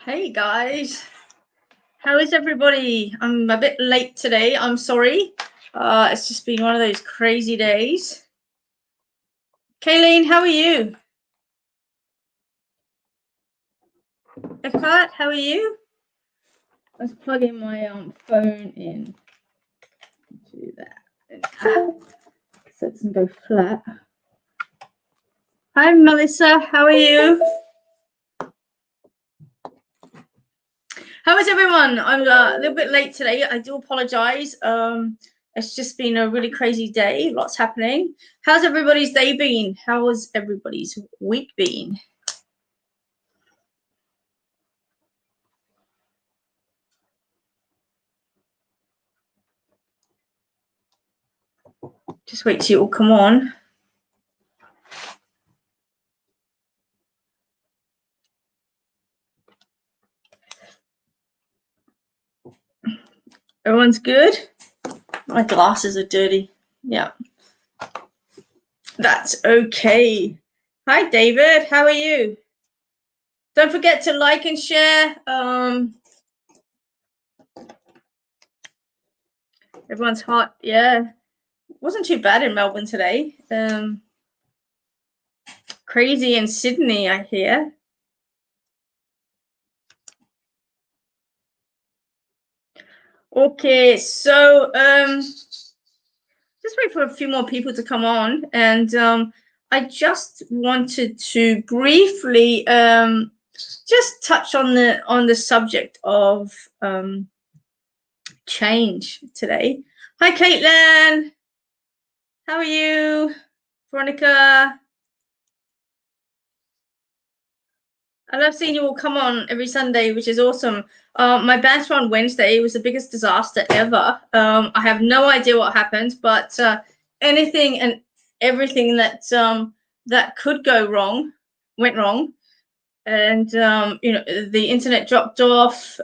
Hey guys, how is everybody? I'm a bit late today. I'm sorry. It's just been one of those crazy days. Kayleen, how are you? Eckhart, how are you? Let's plug in my phone in to that. So it doesn't go flat. Hi Melissa, how are you? How is everyone? I'm a little bit late today. I do apologize. It's just been a really crazy day. Lots happening. How's everybody's day been? How has everybody's week been? Just wait till it will come on. Everyone's good? My glasses are dirty. Yeah. That's okay. Hi, David. How are you? Don't forget to like and share. Everyone's hot. Yeah. Wasn't too bad in Melbourne today. Crazy in Sydney, I hear. Okay, so just wait for a few more people to come on, and I just wanted to briefly just touch on the subject of change today. Hi, Caitlin. How are you? Veronica. I love seeing you all come on every Sunday, which is awesome. My banter on Wednesday was the biggest disaster ever. I have no idea what happened, but anything and everything that that could go wrong went wrong, and the internet dropped off.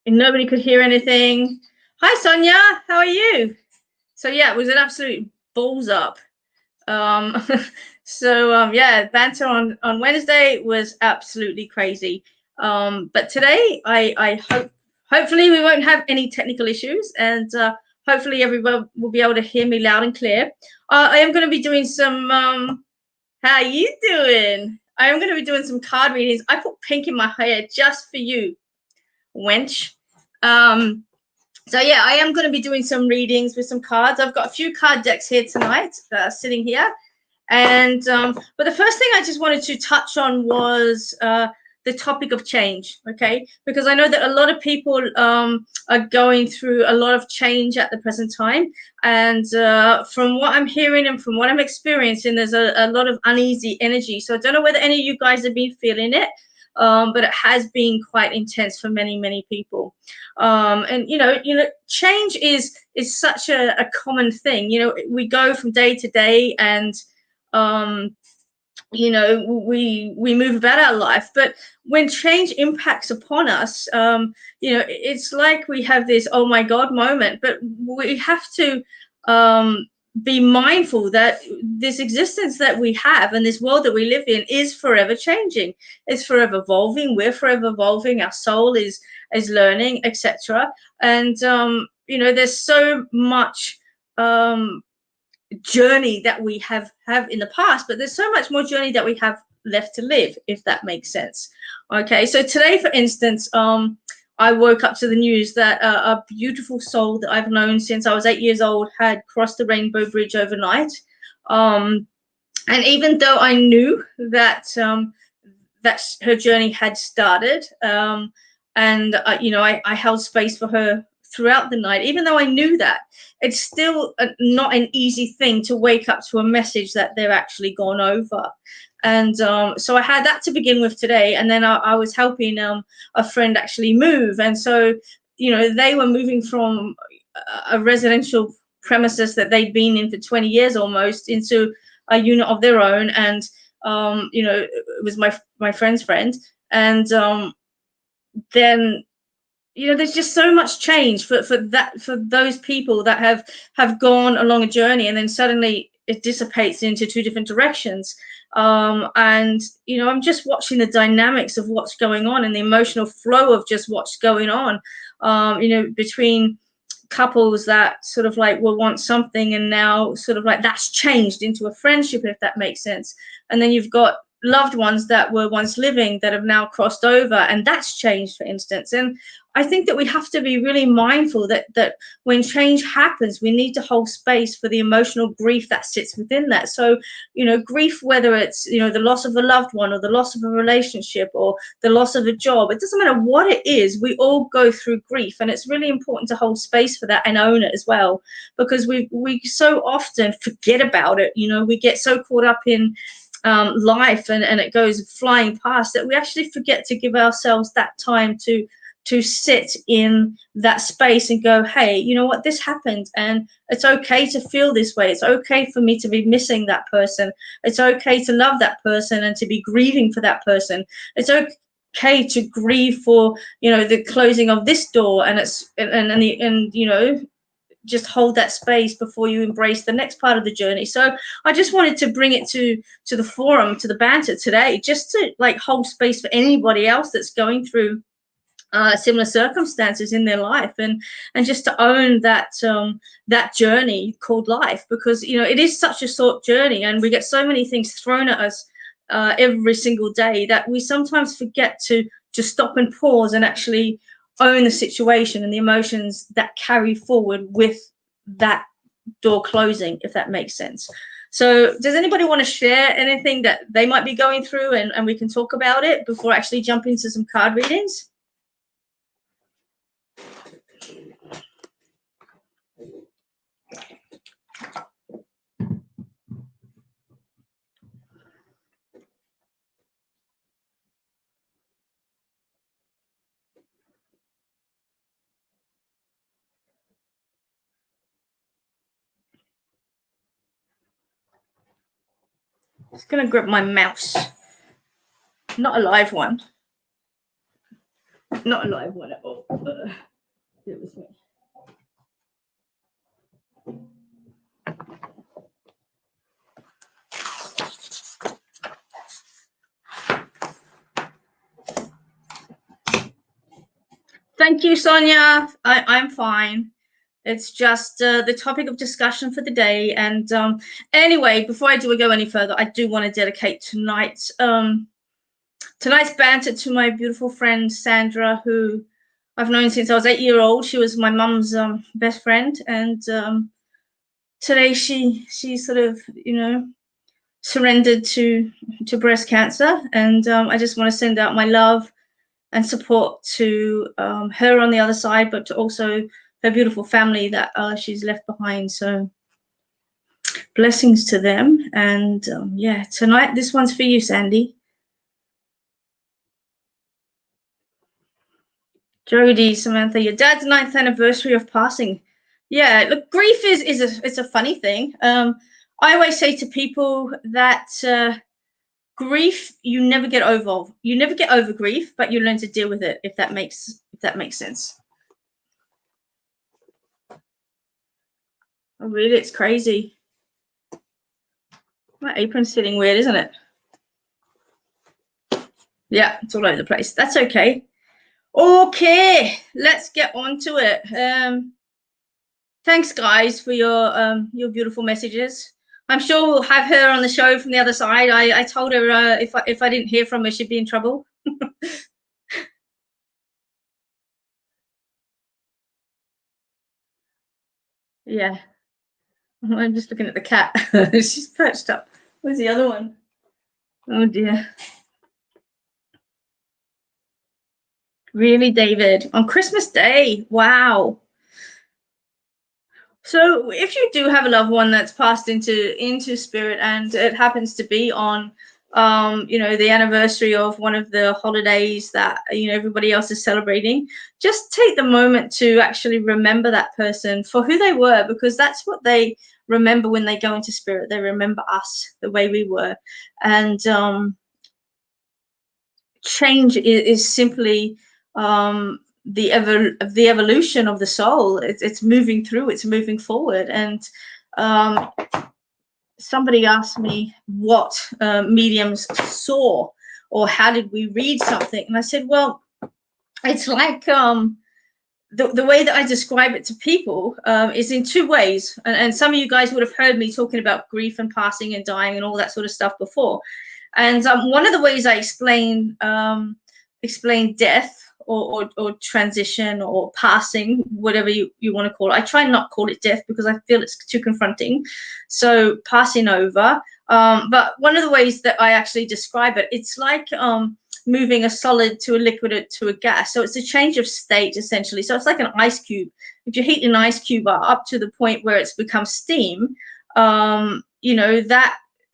Nobody could hear anything. Hi, Sonia. How are you? So yeah, it was an absolute balls up. Yeah, banter on Wednesday was absolutely crazy. But today I hopefully we won't have any technical issues, and hopefully everyone will be able to hear me loud and clear. I am going to be doing some how you doing? I am going to be doing some card readings. I put pink in my hair just for you, wench. So yeah, I am going to be doing some readings with some cards. I've got a few card decks here tonight, sitting here. And but the first thing I just wanted to touch on was the topic of change, okay? Because I know that a lot of people are going through a lot of change at the present time, and from what I'm hearing and from what I'm experiencing, there's a lot of uneasy energy. So I don't know whether any of you guys have been feeling it, but it has been quite intense for many people. And change is such a common thing. We go from day to day, and we move about our life, but when change impacts upon us, it's like we have this oh my god moment, but we have to be mindful that this existence that we have and this world that we live in is forever changing, it's forever evolving, we're forever evolving, our soul is learning, etc. And there's so much journey that we have in the past, but there's so much more journey that we have left to live, if that makes sense. Okay, so today, for instance, I woke up to the news that a beautiful soul that I've known since I was 8 years old had crossed the Rainbow Bridge overnight. And even though I knew that that her journey had started, and I held space for her throughout the night, even though I knew that, it's still not an easy thing to wake up to a message that they're actually gone over. And so I had that to begin with today, and then I was helping a friend actually move, and so they were moving from a residential premises that they'd been in for 20 years almost into a unit of their own, and it was my friend's friend, and then there's just so much change for those people that have gone along a journey, and then suddenly it dissipates into two different directions. And I'm just watching the dynamics of what's going on and the emotional flow of just what's going on, between couples that sort of like will want something, and now sort of like that's changed into a friendship, if that makes sense. And then you've got loved ones that were once living that have now crossed over, and that's changed, for instance. And I think that we have to be really mindful that when change happens, we need to hold space for the emotional grief that sits within that. So, grief, whether it's, the loss of a loved one, or the loss of a relationship, or the loss of a job, it doesn't matter what it is, we all go through grief. And it's really important to hold space for that and own it as well, because we so often forget about it. We get so caught up in life, and it goes flying past, that we actually forget to give ourselves that time to sit in that space and go, hey, you know what, this happened, and it's okay to feel this way. It's okay for me to be missing that person. It's okay to love that person and to be grieving for that person. It's okay to grieve for, the closing of this door, and just hold that space before you embrace the next part of the journey. So I just wanted to bring it to the forum, to the banter today, just to like hold space for anybody else that's going through similar circumstances in their life, and just to own that that journey called life, because it is such a short journey, and we get so many things thrown at us every single day, that we sometimes forget to stop and pause and actually own the situation and the emotions that carry forward with that door closing, if that makes sense. So does anybody want to share anything that they might be going through, and we can talk about it before I actually jump into some card readings? Just gonna grab my mouse. Not a live one. Not a live one at all. It was me. Thank you, Sonia. I'm fine. It's just the topic of discussion for the day. And anyway, before I go any further, I do want to dedicate tonight's banter to my beautiful friend Sandra, who I've known since I was 8 years old. She was my mum's best friend, and today she sort of surrendered to breast cancer, and I just want to send out my love and support to her on the other side, but to also her beautiful family that she's left behind. So blessings to them. And yeah, tonight, this one's for you, Sandy. Jody, Samantha, your dad's 9th anniversary of passing. Yeah, look, grief it's a funny thing. I always say to people that grief, you never get over. You never get over grief, but you learn to deal with it, if that makes sense. Oh, really? It's crazy. My apron's sitting weird, isn't it? Yeah, it's all over the place. That's okay. Okay, let's get on to it. Thanks, guys, for your beautiful messages. I'm sure we'll have her on the show from the other side. I told her if I didn't hear from her, she'd be in trouble. Yeah. I'm just looking at the cat. She's perched up. Where's the other one? Oh, dear. Really, David? On Christmas Day? Wow. So if you do have a loved one that's passed into spirit, and it happens to be on the anniversary of one of the holidays that everybody else is celebrating, just take the moment to actually remember that person for who they were, because that's what they remember when they go into spirit. They remember us the way we were. And change is simply the evolution of the soul. It's moving through, it's moving forward. And somebody asked me what mediums saw, or how did we read something, and I said, well, it's like the way that I describe it to people is in two ways. And some of you guys would have heard me talking about grief and passing and dying and all that sort of stuff before. And one of the ways I explain death or transition or passing, whatever you want to call it. I try not call it death because I feel it's too confronting. So passing over. But one of the ways that I actually describe it, it's like moving a solid to a liquid to a gas. So it's a change of state, essentially. So it's like an ice cube. If you heat an ice cube up to the point where it's become steam,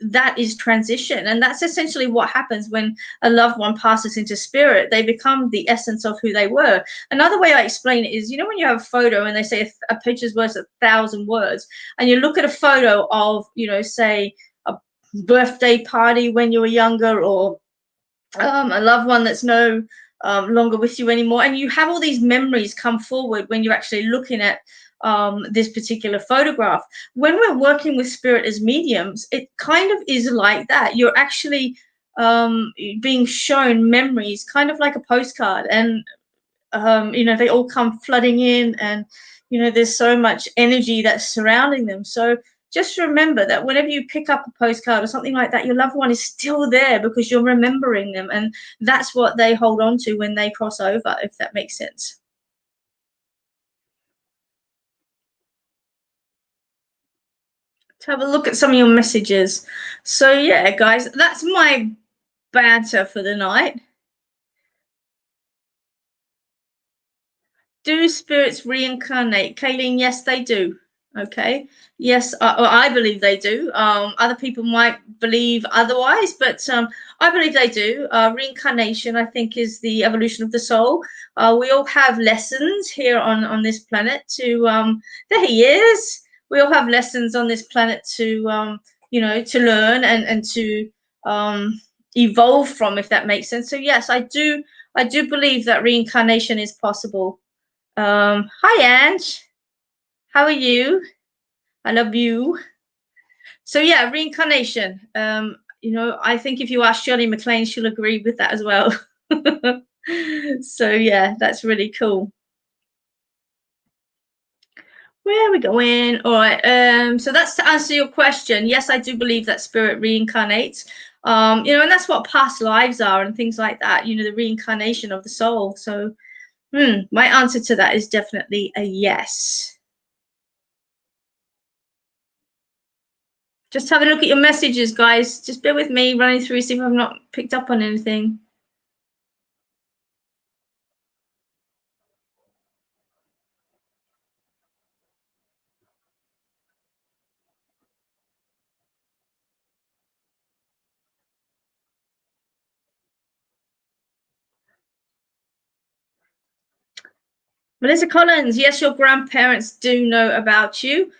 that is transition. And that's essentially what happens when a loved one passes into spirit. They become the essence of who they were. Another way I explain it is, when you have a photo and they say a picture's worth 1,000 words, and you look at a photo of, say, a birthday party when you were younger, or a loved one that's no longer with you anymore, and you have all these memories come forward when you're actually looking at this particular photograph. When we're working with spirit as mediums, it kind of is like that. You're actually being shown memories, kind of like a postcard, and they all come flooding in, and there's so much energy that's surrounding them. So just remember that whenever you pick up a postcard or something like that, your loved one is still there because you're remembering them, and that's what they hold on to when they cross over, if that makes sense. Let's have a look at some of your messages. So yeah, guys, that's my banter for the night. Do spirits reincarnate? Kayleen, yes, they do. Okay. Yes, I believe they do. Other people might believe otherwise, but I believe they do. Reincarnation, I think, is the evolution of the soul. We all have lessons here on this planet to, there he is. We all have lessons on this planet to, to learn and to evolve from, if that makes sense. So yes, I do believe that reincarnation is possible. Hi, Ange. How are you? I love you. So yeah, reincarnation. I think if you ask Shirley MacLaine, she'll agree with that as well. So yeah, that's really cool. Where are we going? All right. So that's to answer your question. Yes, I do believe that spirit reincarnates. And that's what past lives are and things like that. The reincarnation of the soul. So, my answer to that is definitely a yes. Just have a look at your messages, guys. Just bear with me, running through, see if I've not picked up on anything. Melissa Collins, yes, your grandparents do know about you,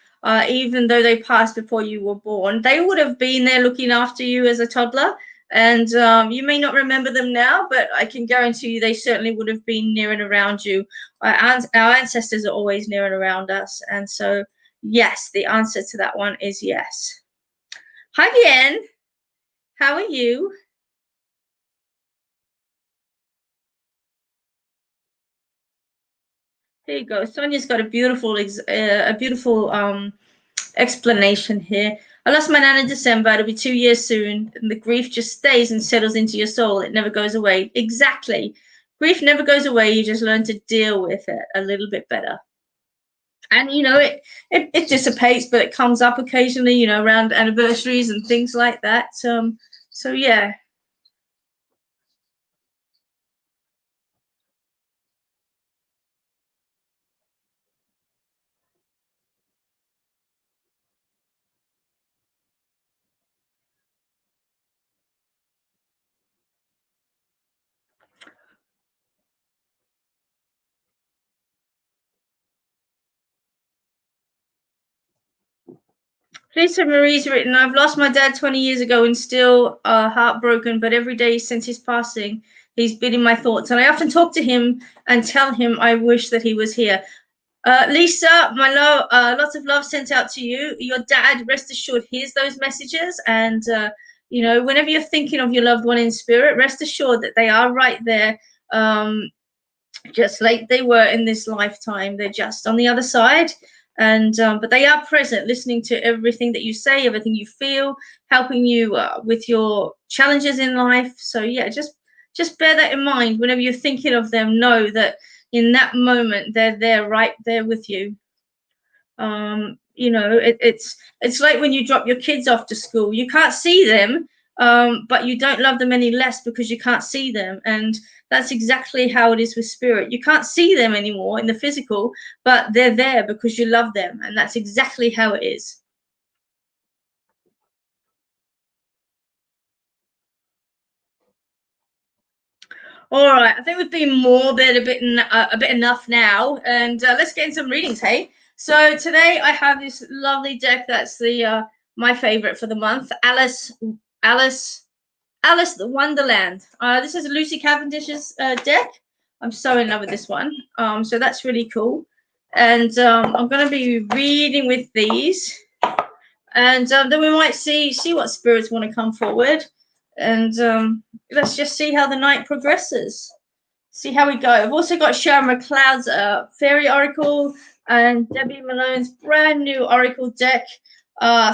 even though they passed before you were born. They would have been there looking after you as a toddler, and you may not remember them now, but I can guarantee you they certainly would have been near and around you. Our ancestors are always near and around us, and so, yes, the answer to that one is yes. Hi, Bien. How are you? There you go. Sonia's got a beautiful explanation here. I lost my nan in December. It'll be 2 years soon. And the grief just stays and settles into your soul. It never goes away. Exactly. Grief never goes away. You just learn to deal with it a little bit better. And, it dissipates, but it comes up occasionally, around anniversaries and things like that. So yeah. Lisa Marie's written, I've lost my dad 20 years ago and still heartbroken, but every day since his passing, he's been in my thoughts. And I often talk to him and tell him I wish that he was here. Lisa, my love, lots of love sent out to you. Your dad, rest assured, hears those messages. And, you know, whenever you're thinking of your loved one in spirit, rest assured that they are right there, just like they were in this lifetime. They're just on the other side. And, but they are present, listening to everything that you say, everything you feel, helping you with your challenges in life. So, yeah, just bear that in mind. Whenever you're thinking of them, know that in that moment they're there, right there with you. You know, it's like when you drop your kids off to school, you can't see them, but you don't love them any less because you can't see them. And that's exactly how it is with spirit. You can't see them anymore in the physical, but they're there because you love them, and that's exactly how it is. All right, I think we've been morbid a bit enough now, and let's get in some readings. Hey, so today I have this lovely deck that's the my favorite for the month, Alice, Alice the Wonderland. This is Lucy Cavendish's deck. I'm so in love with this one. So that's really cool, and I'm going to be reading with these, and then we might see what spirits want to come forward, and let's just see how the night progresses. See how we go. I've also got Sharon McLeod's Fairy Oracle and Debbie Malone's brand new Oracle deck,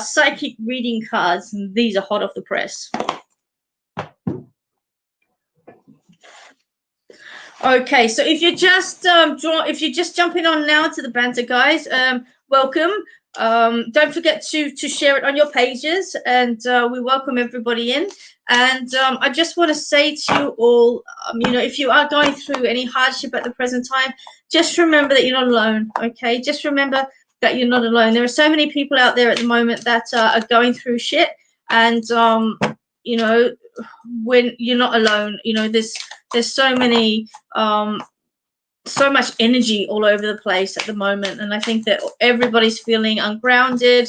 Psychic Reading Cards, and these are hot off the press. Okay, so if you're just jumping on now to the banter, guys, welcome. Don't forget to share it on your pages, and we welcome everybody in. And I just want to say to you all, you know, if you are going through any hardship at the present time, just remember that you're not alone. Okay, just remember that you're not alone. There are so many people out there at the moment that are going through shit, and you know, when you're not alone, you know, there's so many so much energy all over the place at the moment, and I think that everybody's feeling ungrounded.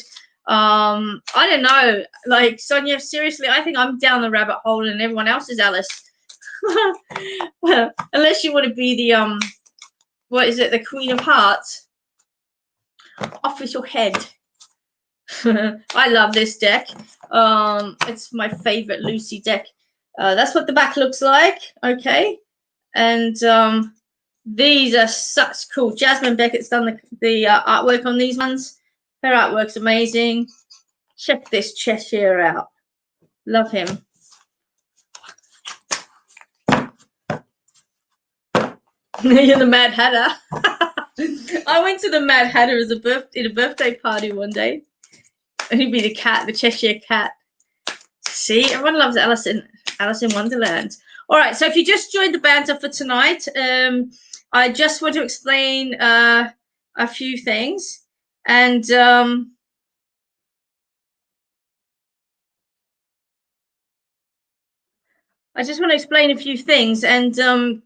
I don't know, like Sonia, seriously, I think I'm down the rabbit hole and everyone else is Alice. Well, unless you want to be the what is it, the Queen of Hearts. Off with your head. I love this deck. It's my favorite Lucy deck. That's what the back looks like. Okay, and these are such cool. Jasmine Beckett's done the artwork on these ones. Her artwork's amazing. Check this Cheshire out. Love him. You're the Mad Hatter. I went to the Mad Hatter as a birthday party one day. And he'd be the cat, the Cheshire cat. See, everyone loves Alice in Wonderland. All right, so if you just joined the banter for tonight, I just want to explain a few things. And I just want to explain a few things. And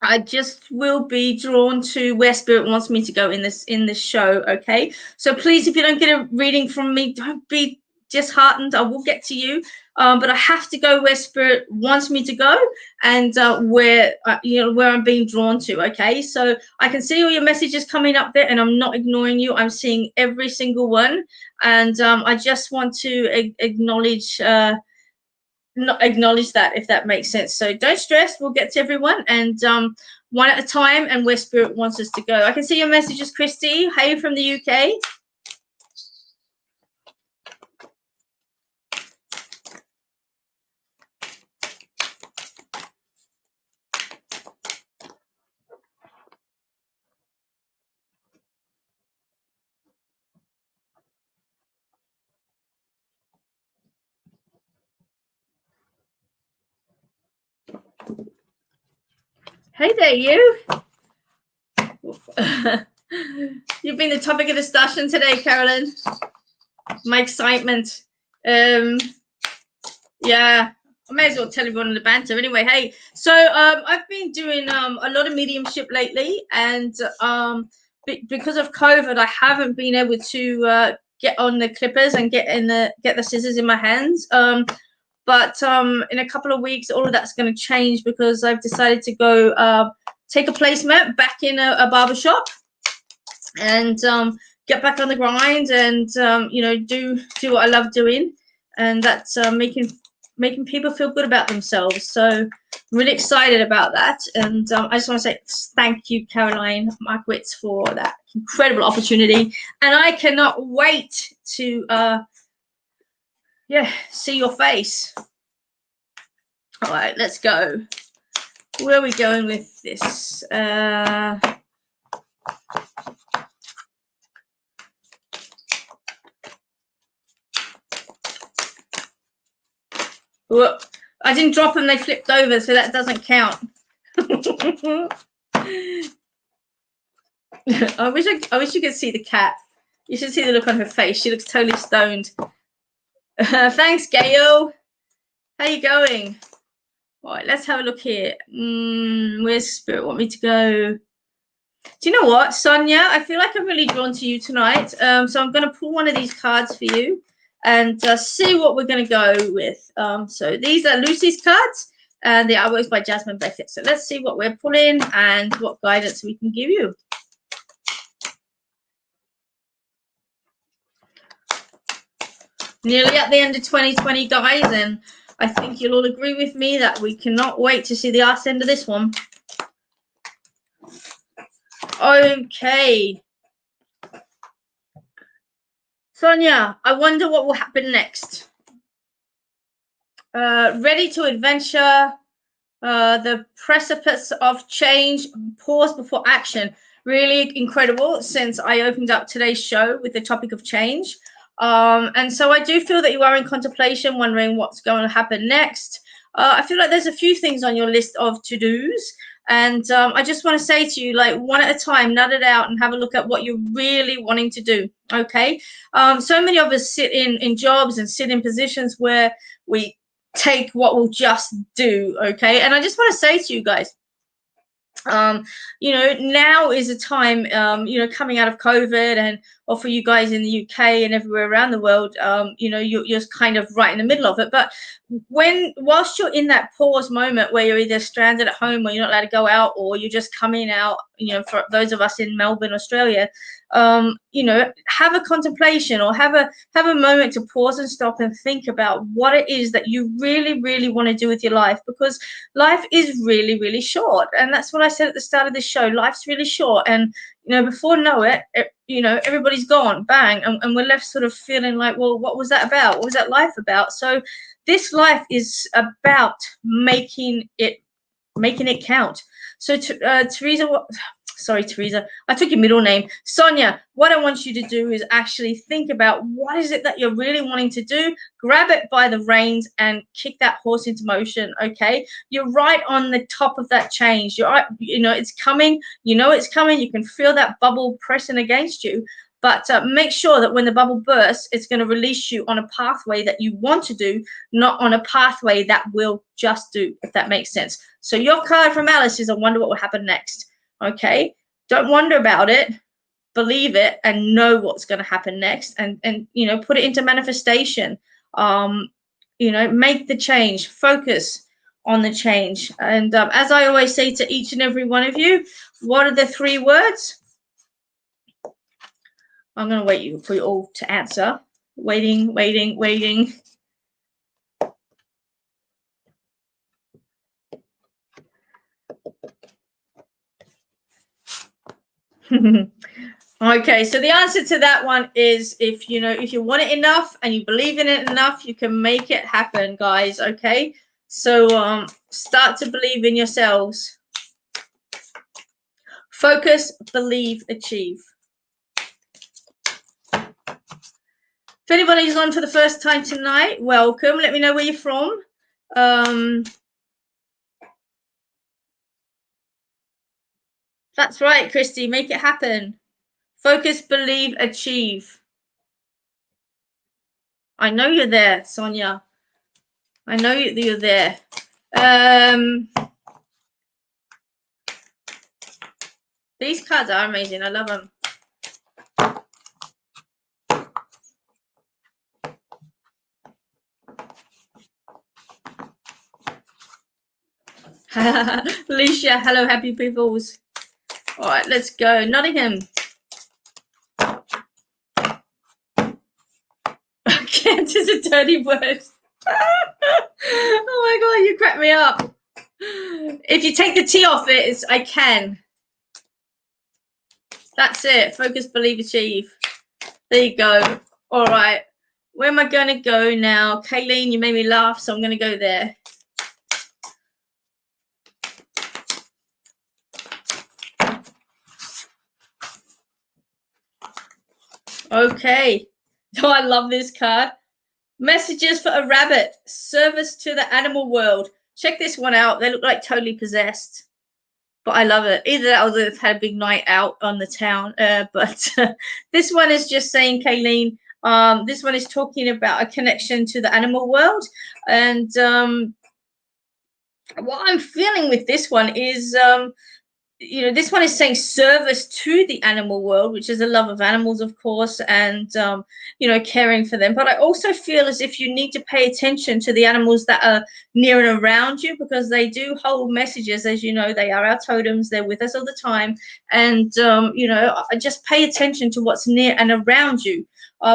I just will be drawn to where spirit wants me to go in this show. Okay, so please, if you don't get a reading from me, don't be disheartened. I will get to you, but I have to go where spirit wants me to go, and where you know, where I'm being drawn to. Okay, so I can see all your messages coming up there, and I'm not ignoring you. I'm seeing every single one, and I just want to acknowledge. Not acknowledge that, if that makes sense. So don't stress, we'll get to everyone, and one at a time, and where spirit wants us to go. I can see your messages, Christy. Hey, from the UK. Hey there, you. You've been the topic of discussion today, Carolyn. My excitement. Yeah, I may as well tell everyone in the banter. Anyway, hey, so I've been doing a lot of mediumship lately, and because of COVID, I haven't been able to get on the clippers and get the scissors in my hands. But in a couple of weeks, all of that's going to change because I've decided to go take a placement back in a barber shop. and get back on the grind, and you know, do what I love doing, and that's making people feel good about themselves. So I'm really excited about that, and I just want to say thank you, Caroline Markowitz, for that incredible opportunity, and I cannot wait to yeah, see your face. All right, let's go. Where are we going with this? Whoop. I didn't drop them, they flipped over, so that doesn't count. I wish you could see the cat. You should see the look on her face. She looks totally stoned. Thanks, Gail. How you going? All right, let's have a look here. Where's Spirit want me to go? Do you know what, Sonia? I feel like I'm really drawn to you tonight. So I'm going to pull one of these cards for you and see what we're going to go with. So these are Lucy's cards, and the artwork by Jasmine Beckett. So let's see what we're pulling and what guidance we can give you. Nearly at the end of 2020, guys, and I think you'll all agree with me that we cannot wait to see the arse end of this one. Okay. Sonia, I wonder what will happen next. Ready to adventure, the precipice of change, pause before action. Really incredible since I opened up today's show with the topic of change. And so I do feel that you are in contemplation, wondering what's going to happen next. I feel like there's a few things on your list of to-dos. And I just want to say to you, like, one at a time, nut it out and have a look at what you're really wanting to do, okay? So many of us sit in jobs and sit in positions where we take what we'll just do, okay? And I just want to say to you guys, you know, now is a time, you know, coming out of COVID, and or for you guys in the UK and everywhere around the world, you know, you're kind of right in the middle of it. But whilst you're in that pause moment where you're either stranded at home or you're not allowed to go out, or you're just coming out, you know, for those of us in Melbourne, Australia, you know, have a contemplation or have a moment to pause and stop and think about what it is that you really, really want to do with your life, because life is really, really short. And that's what I said at the start of this show. Life's really short, and you know, before know it, you know, everybody's gone, bang, and we're left sort of feeling like, well, what was that about? What was that life about? So this life is about making it count. So Teresa, Teresa, I took your middle name. Sonia, what I want you to do is actually think about what is it that you're really wanting to do. Grab it by the reins and kick that horse into motion, okay? You're right on the top of that change. You're right, you know, it's coming. You know it's coming. You can feel that bubble pressing against you. But make sure that when the bubble bursts, it's going to release you on a pathway that you want to do, not on a pathway that will just do, if that makes sense. So your card from Alice is, I wonder what will happen next. Okay, don't wonder about it, believe it, and know what's going to happen next, and you know, put it into manifestation. You know, make the change, focus on the change. And as I always say to each and every one of you, what are the 3 words? I'm going to wait for you all to answer. Waiting, waiting, waiting. Okay, so the answer to that one is, if you know, if you want it enough and you believe in it enough, you can make it happen, guys. Okay, so start to believe in yourselves. Focus, believe, achieve. If anybody's on for the first time tonight, welcome. Let me know where you're from. That's right, Christy. Make it happen. Focus, believe, achieve. I know you're there, Sonia. I know you're there. These cards are amazing. I love them. Alicia, hello, happy peoples. All right, let's go. Nottingham. Gent is a dirty word. Oh my God, you crack me up. If you take the T off it, it's I can. That's it. Focus, believe, achieve. There you go. All right. Where am I going to go now? Kayleen, you made me laugh, so I'm going to go there. Okay. Oh, I love this card. Messages for a rabbit. Service to the animal world. Check this one out. They look like totally possessed. But I love it. Either that or they've had a big night out on the town. But this one is just saying, Kayleen, this one is talking about a connection to the animal world. And what I'm feeling with this one is, this one is saying service to the animal world, which is a love of animals, of course, and, caring for them. But I also feel as if you need to pay attention to the animals that are near and around you, because they do hold messages. As you know, they are our totems. They're with us all the time. And, just pay attention to what's near and around you.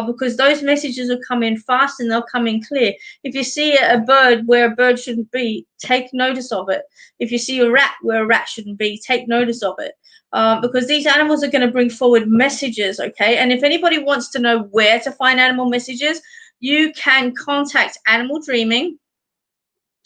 Because those messages will come in fast and they'll come in clear. If you see a bird where a bird shouldn't be, take notice of it. If you see a rat where a rat shouldn't be, take notice of it. Because these animals are going to bring forward messages, okay? And if anybody wants to know where to find animal messages, you can contact Animal Dreaming.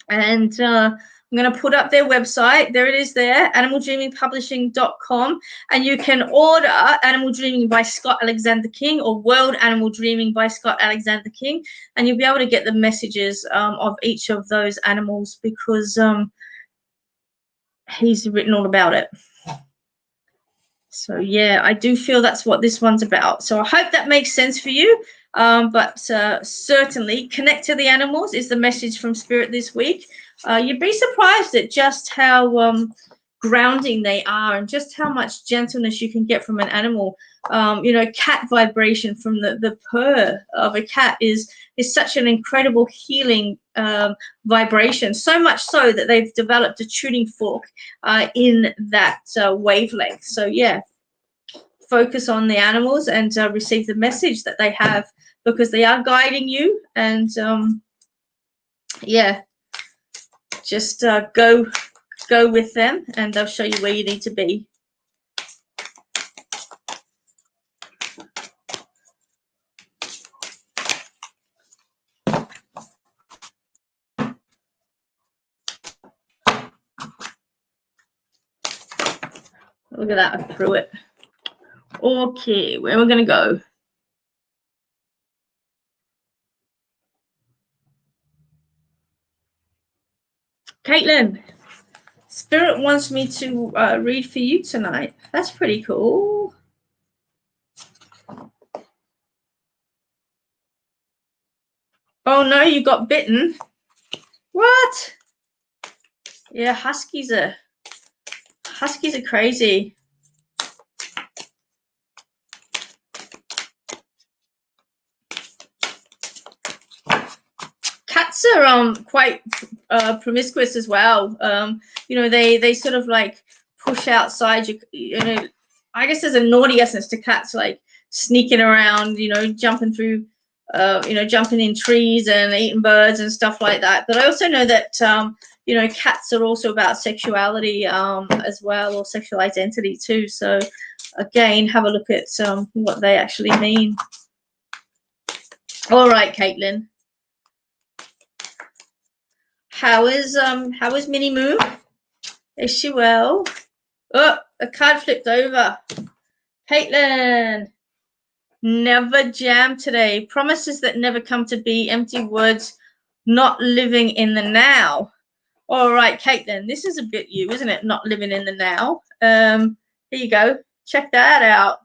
And I'm going to put up their website. There it is there, animaldreamingpublishing.com. And you can order Animal Dreaming by Scott Alexander King or World Animal Dreaming by Scott Alexander King. And you'll be able to get the messages of each of those animals, because he's written all about it. So, yeah, I do feel that's what this one's about. So I hope that makes sense for you. But certainly connect to the animals is the message from Spirit this week. You'd be surprised at just how grounding they are and just how much gentleness you can get from an animal. Cat vibration from the purr of a cat is such an incredible healing vibration, so much so that they've developed a tuning fork in that wavelength. So, yeah, focus on the animals and receive the message that they have, because they are guiding you. And just go with them and they'll show you where you need to be. Look at that, I threw it. Okay, where we're going to go? Caitlin, Spirit wants me to read for you tonight. That's pretty cool. Oh, no, you got bitten. What? Yeah, Huskies are crazy. Cats are quite promiscuous as well. They sort of like push outside you. I guess there's a naughty essence to cats, like sneaking around, jumping through, jumping in trees and eating birds and stuff like that. But I also know that cats are also about sexuality as well, or sexual identity too. So again, have a look at what they actually mean. All right, Caitlin. How is Minnie Moo? Is she well? Oh, a card flipped over. Caitlin, never jam today. Promises that never come to be. Empty words, not living in the now. All right, Caitlin, this is a bit you, isn't it? Not living in the now. Here you go. Check that out.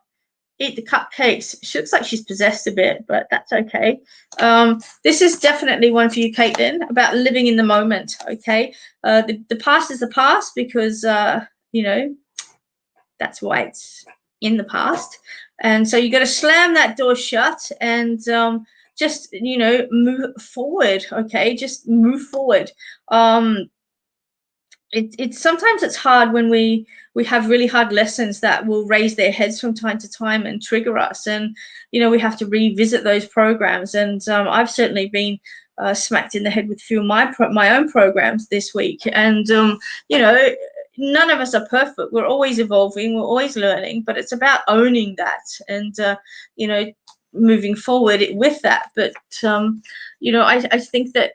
Eat the cupcakes. She looks like she's possessed a bit, but that's okay. This is definitely one for you, Caitlin, about living in the moment, okay? The past is the past because, that's why it's in the past. And so you got to slam that door shut and just, move forward, okay? Just move forward. it's sometimes it's hard when we have really hard lessons that will raise their heads from time to time and trigger us, and we have to revisit those programs. And I've certainly been smacked in the head with a few of my own programs this week. And you know none of us are perfect. We're always evolving, we're always learning, but it's about owning that and moving forward with that. But I think that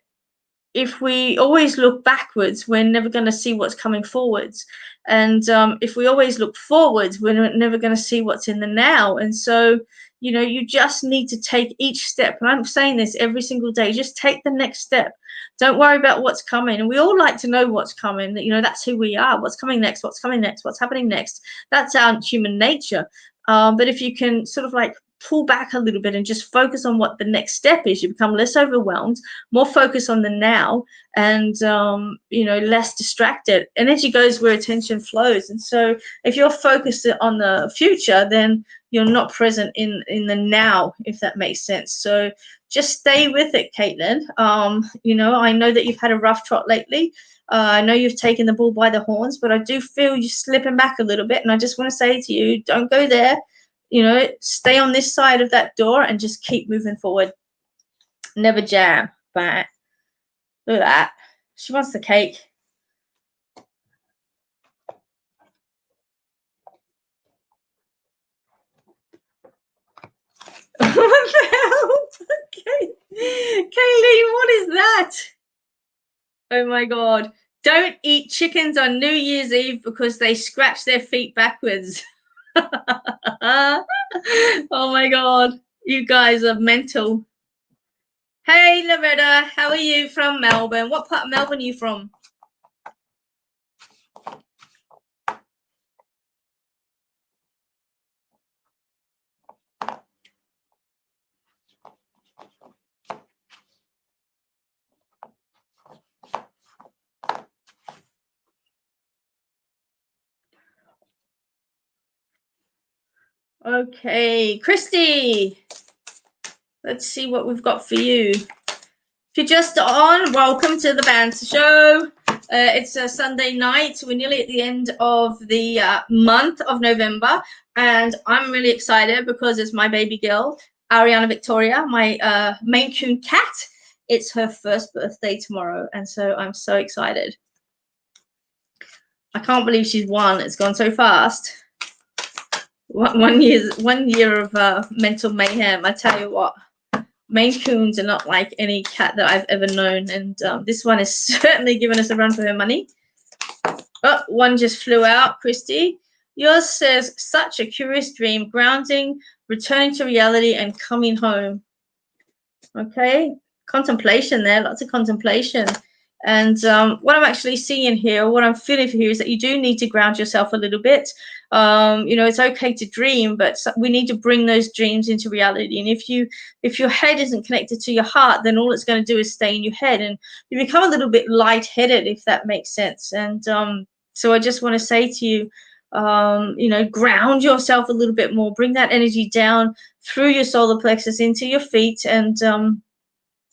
if we always look backwards, we're never going to see what's coming forwards. And if we always look forwards, we're never going to see what's in the now. And so, you just need to take each step. And I'm saying this every single day, just take the next step. Don't worry about what's coming. And we all like to know what's coming. That's who we are. What's coming next? What's coming next? What's happening next? That's our human nature. But if you can sort of like pull back a little bit and just focus on what the next step is, you become less overwhelmed, more focused on the now, and less distracted. Energy goes where attention flows. And so if you're focused on the future, then you're not present in the now, if that makes sense. So just stay with it, Caitlin. I know that you've had a rough trot lately. I know you've taken the bull by the horns, but I do feel you slipping back a little bit. And I just want to say to you, don't go there. Stay on this side of that door and just keep moving forward. Never jam. But look at that. She wants the cake. What the hell? Okay. Kaylee, what is that? Oh my God. Don't eat chickens on New Year's Eve because they scratch their feet backwards. Oh my God. You guys are mental. Hey, Loretta. How are you from Melbourne? What part of Melbourne are you from? Okay, Christy, let's see what we've got for you. If you're just on, welcome to the Banter Show. It's a Sunday night. We're nearly at the end of the month of November, and I'm really excited because it's my baby girl, Ariana Victoria, my Maine Coon cat. It's her first birthday tomorrow, and so I'm so excited. I can't believe she's one. It's gone so fast. 1 year of mental mayhem. I tell you what, Maine Coons are not like any cat that I've ever known, and this one is certainly giving us a run for her money. Oh, one just flew out, Christy. Yours says, such a curious dream, grounding, returning to reality, and coming home. Okay, contemplation there, lots of contemplation. And what I'm actually seeing here, what I'm feeling for here, is that you do need to ground yourself a little bit. It's okay to dream, but we need to bring those dreams into reality. And if your head isn't connected to your heart, then all it's going to do is stay in your head, and you become a little bit lightheaded, if that makes sense. And so I just want to say to you, ground yourself a little bit more, bring that energy down through your solar plexus into your feet, and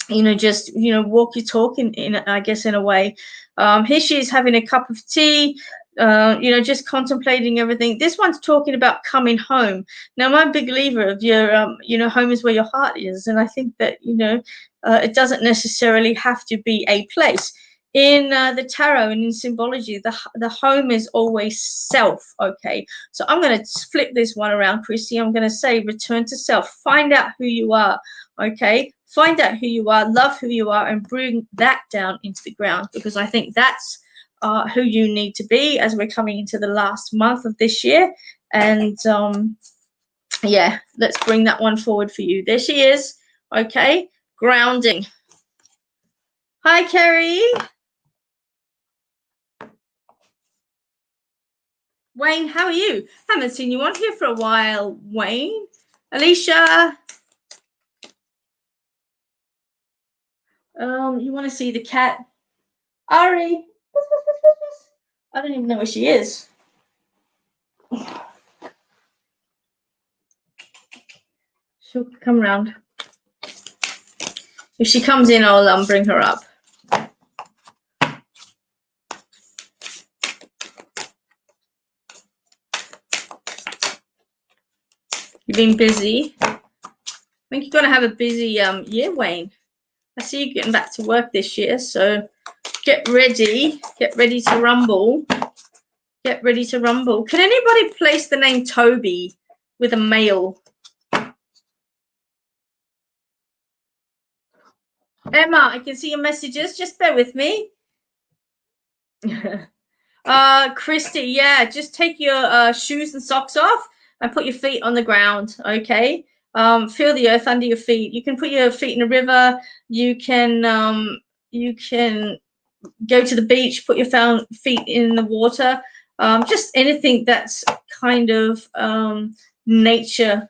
walk your talk in I guess, in a way. Here she is having a cup of tea, just contemplating everything. This one's talking about coming home. Now, I'm a big believer of your, home is where your heart is. And I think that, it doesn't necessarily have to be a place. In the tarot and in symbology, the home is always self. Okay, so I'm going to flip this one around, Chrissy. I'm going to say return to self. Find out who you are. Okay, find out who you are, love who you are, and bring that down into the ground, because I think that's who you need to be as we're coming into the last month of this year. And yeah, let's bring that one forward for you. There she is. Okay, grounding. Hi, Kerry. Wayne, how are you? Haven't seen you on here for a while, Wayne. Alicia. You want to see the cat? Ari. I don't even know where she is. She'll come round. If she comes in, I'll bring her up. You've been busy. I think you're going to have a busy year, Wayne. I see you getting back to work this year, so get ready to rumble. Get ready to rumble. Can anybody place the name Toby with a male? Emma, I can see your messages. Just bear with me. Christy, yeah, just take your shoes and socks off and put your feet on the ground, okay? Feel the earth under your feet. You can put your feet in a river. You can go to the beach, put your feet in the water. Just anything that's kind of nature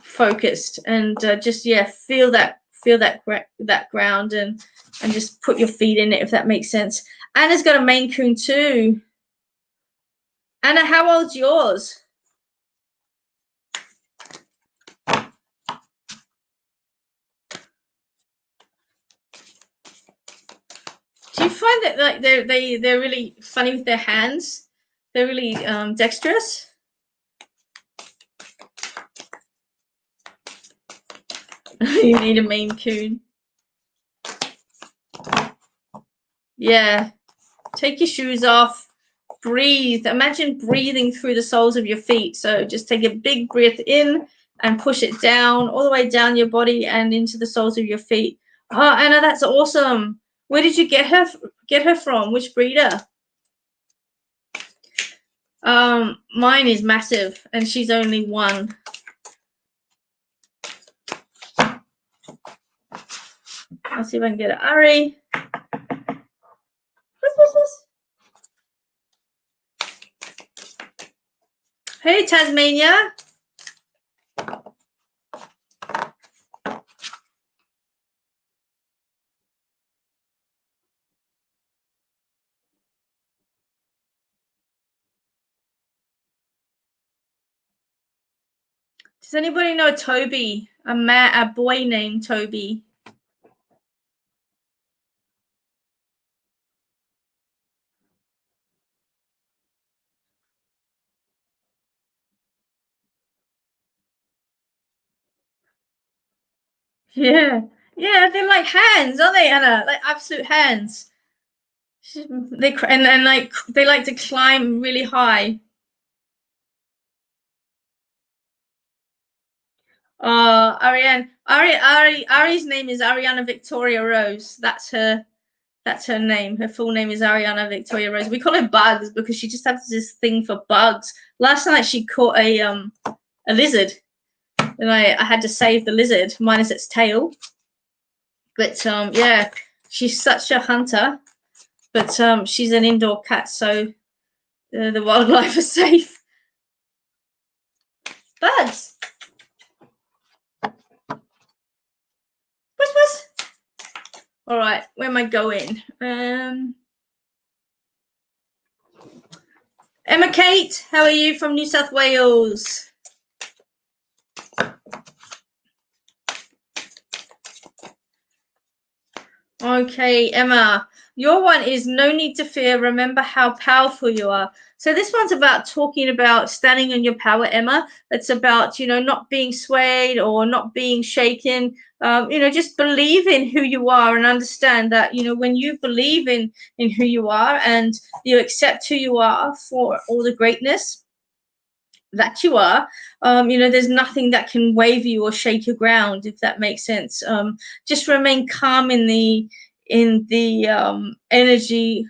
focused, and just feel that ground, and just put your feet in it, if that makes sense. Anna's got a Maine Coon too. Anna, how old's yours? Do you find that like they're really funny with their hands? They're really dexterous. You need a Maine Coon. Yeah. Take your shoes off. Breathe. Imagine breathing through the soles of your feet. So just take a big breath in and push it down, all the way down your body and into the soles of your feet. Oh, Anna, that's awesome. Where did you get her from? Which breeder? Mine is massive, and she's only one. I'll see if I can get it. Ari. Hey, Tasmania. Does anybody know Toby? A boy named Toby. Yeah, they're like hands, aren't they, Anna? Like absolute hands. They and like they like to climb really high. Ari's name is Ariana Victoria Rose. That's her name. Her full name is Ariana Victoria Rose. We call her Bugs because she just has this thing for bugs. Last night she caught a lizard, and I had to save the lizard minus its tail. But yeah, she's such a hunter. But she's an indoor cat, so the wildlife is safe. Bugs. What's? All right, where am I going? Emma Kate, how are you from New South Wales? Okay, Emma, your one is no need to fear. Remember how powerful you are. So this one's about talking about standing in your power, Emma. It's about, not being swayed or not being shaken. Just believe in who you are and understand that, when you believe in who you are and you accept who you are for all the greatness that you are, there's nothing that can wave you or shake your ground, if that makes sense. Just remain calm in the energy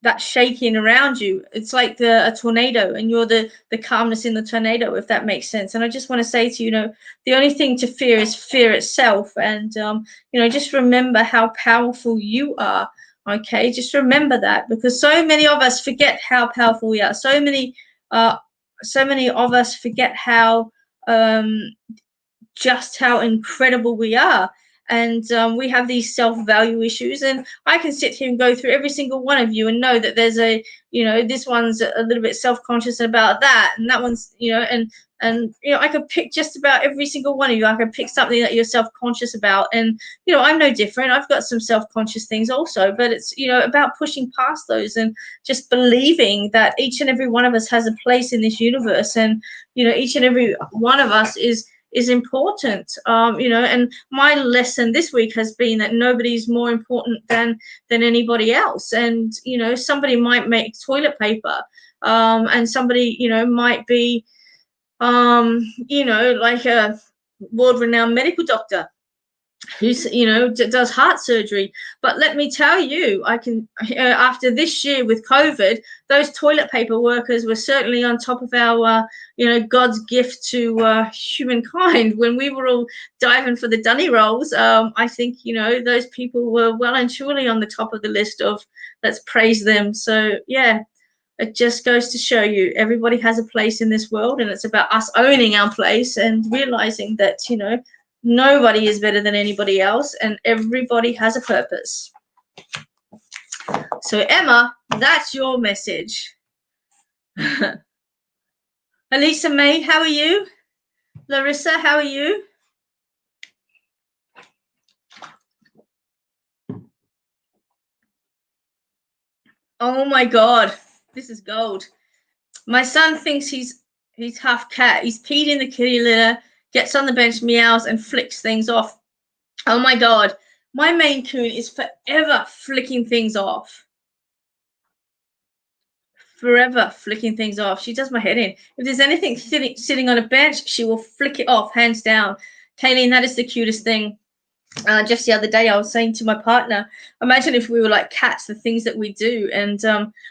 that's shaking around you. It's like a tornado, and you're the calmness in the tornado, if that makes sense. And I just want to say to you, the only thing to fear is fear itself. And just remember how powerful you are. Okay, just remember that, because so many of us forget how powerful we are. So many of us forget how just how incredible we are. And we have these self-value issues, and I can sit here and go through every single one of you and know that there's this one's a little bit self-conscious about that, and that one's, And I could pick just about every single one of you. I could pick something that you're self-conscious about, and I'm no different. I've got some self-conscious things also, but it's about pushing past those and just believing that each and every one of us has a place in this universe, and each and every one of us is important. And my lesson this week has been that nobody's more important than anybody else. And somebody might make toilet paper, and somebody might be like a world-renowned medical doctor who's does heart surgery. But let me tell you, I can after this year with COVID, those toilet paper workers were certainly on top of our God's gift to humankind when we were all diving for the dunny rolls. I think those people were well and truly on the top of the list of let's praise them. So yeah, it just goes to show you everybody has a place in this world, and it's about us owning our place and realizing that nobody is better than anybody else, and everybody has a purpose. So Emma, that's your message. Elisa May, how are you? Larissa, how are you? Oh my God, this is gold. My son thinks he's half cat. He's peed in the kitty litter, gets on the bench, meows, and flicks things off. Oh my God, my Maine Coon is forever flicking things off. Forever flicking things off. She does my head in. If there's anything sitting on a bench, she will flick it off, hands down. Kayleen, that is the cutest thing. Just the other day, I was saying to my partner, imagine if we were like cats, the things that we do. And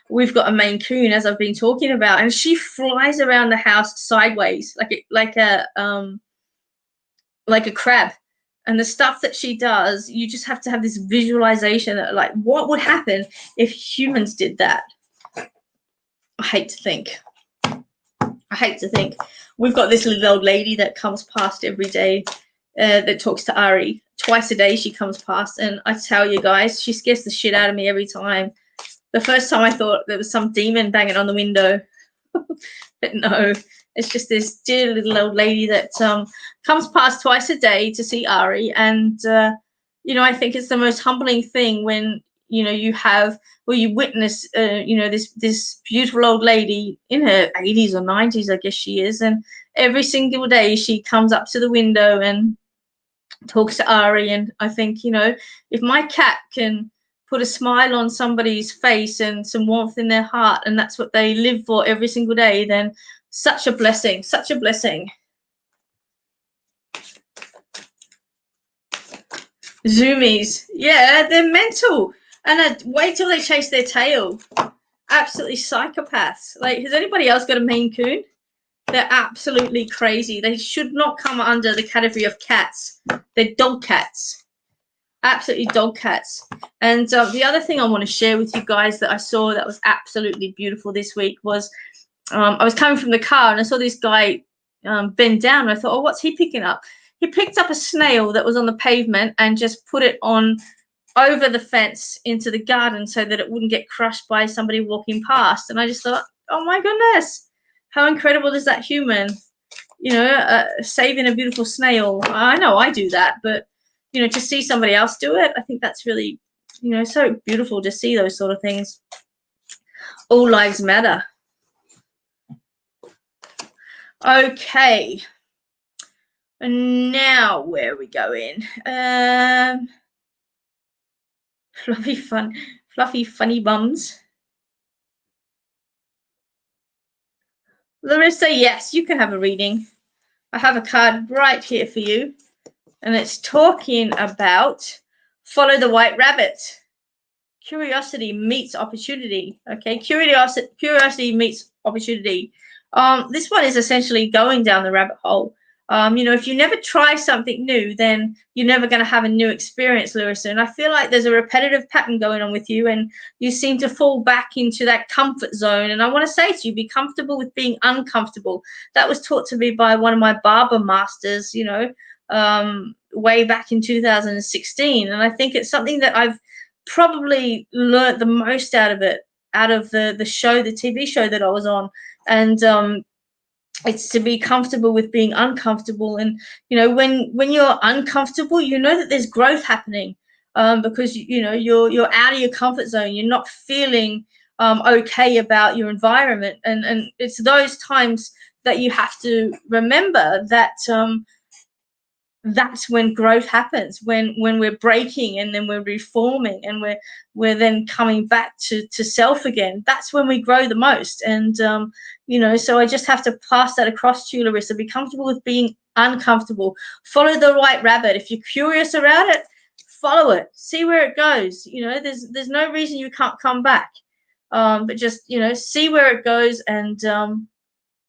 we've got a Maine Coon, as I've been talking about, and she flies around the house sideways, like a crab. And the stuff that she does, you just have to have this visualization of, like, what would happen if humans did that? I hate to think. We've got this little old lady that comes past every day that talks to Ari. Twice a day she comes past, and I tell you guys, she scares the shit out of me every time. The first time I thought there was some demon banging on the window. But no, it's just this dear little old lady that comes past twice a day to see Ari. And, I think it's the most humbling thing when, you witness, this beautiful old lady in her 80s or 90s, I guess she is. And every single day she comes up to the window and talks to Ari. And I think, if my cat can put a smile on somebody's face and some warmth in their heart, and that's what they live for every single day, then such a blessing, such a blessing. Zoomies, yeah, they're mental. And wait till they chase their tail. Absolutely psychopaths. Like, has anybody else got a Maine Coon? They're absolutely crazy. They should not come under the category of cats. They're dog cats. Absolutely dog cats. And the other thing I want to share with you guys that I saw that was absolutely beautiful this week was I was coming from the car and I saw this guy bend down. And I thought, oh, what's he picking up? He picked up a snail that was on the pavement and just put it on over the fence into the garden so that it wouldn't get crushed by somebody walking past. And I just thought, oh my goodness, how incredible is that human? Saving a beautiful snail. I know I do that, but to see somebody else do it, I think that's really, so beautiful to see those sort of things. All lives matter. Okay. And now where are we going? Fluffy funny bums. Larissa, yes, you can have a reading. I have a card right here for you. And it's talking about follow the white rabbit. Curiosity meets opportunity. Okay, curiosity meets opportunity. This one is essentially going down the rabbit hole. If you never try something new, then you're never going to have a new experience, Larissa. And I feel like there's a repetitive pattern going on with you, and you seem to fall back into that comfort zone. And I want to say to you, be comfortable with being uncomfortable. That was taught to me by one of my Barber masters, way back in 2016. And I think it's something that I've probably learned the most out of the show, the TV show that I was on. And It's to be comfortable with being uncomfortable. And when you're uncomfortable, you know that there's growth happening, because you're out of your comfort zone. You're not feeling okay about your environment, and it's those times that you have to remember that that's when growth happens, when we're breaking and then we're reforming and we're then coming back to self again. That's when we grow the most. And so I just have to pass that across to you, Larissa. Be comfortable with being uncomfortable. Follow the white rabbit. If you're curious about it, follow it, see where it goes. There's no reason you can't come back. But just see where it goes, and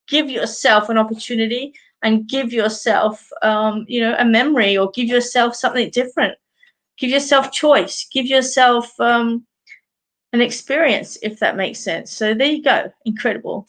give yourself an opportunity, and give yourself a memory, or give yourself something different. Give yourself choice, give yourself an experience, if that makes sense. So there you go. Incredible.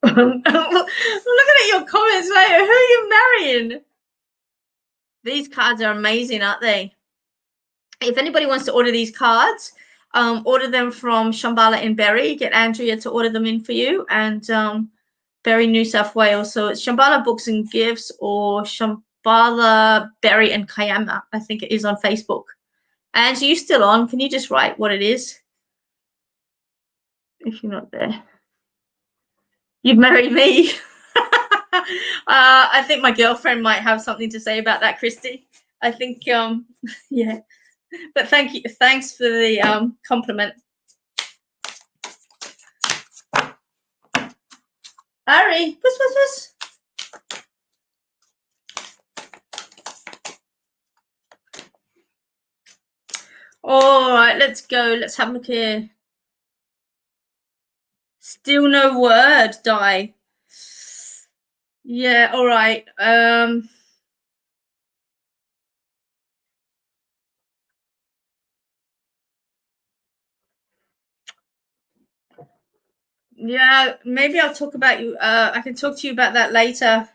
Looking at your comments later, who are you marrying? These cards are amazing, aren't they? If anybody wants to order these cards, order them from Shambhala in Berry. Get Andrea to order them in for you. And Berry, New South Wales. So it's Shambhala Books and Gifts, or Shambhala Berry and Kayama, I think it is, on Facebook. And are you still on? Can you just write what it is if you're not there? You've married me. I think my girlfriend might have something to say about that, Christy. I think, yeah. But thank you. Thanks for the compliment. Ari, puss. All right, let's go. Let's have a look here. Still no word, Di. Yeah, all right. Yeah, maybe I'll talk about you. I can talk to you about that later.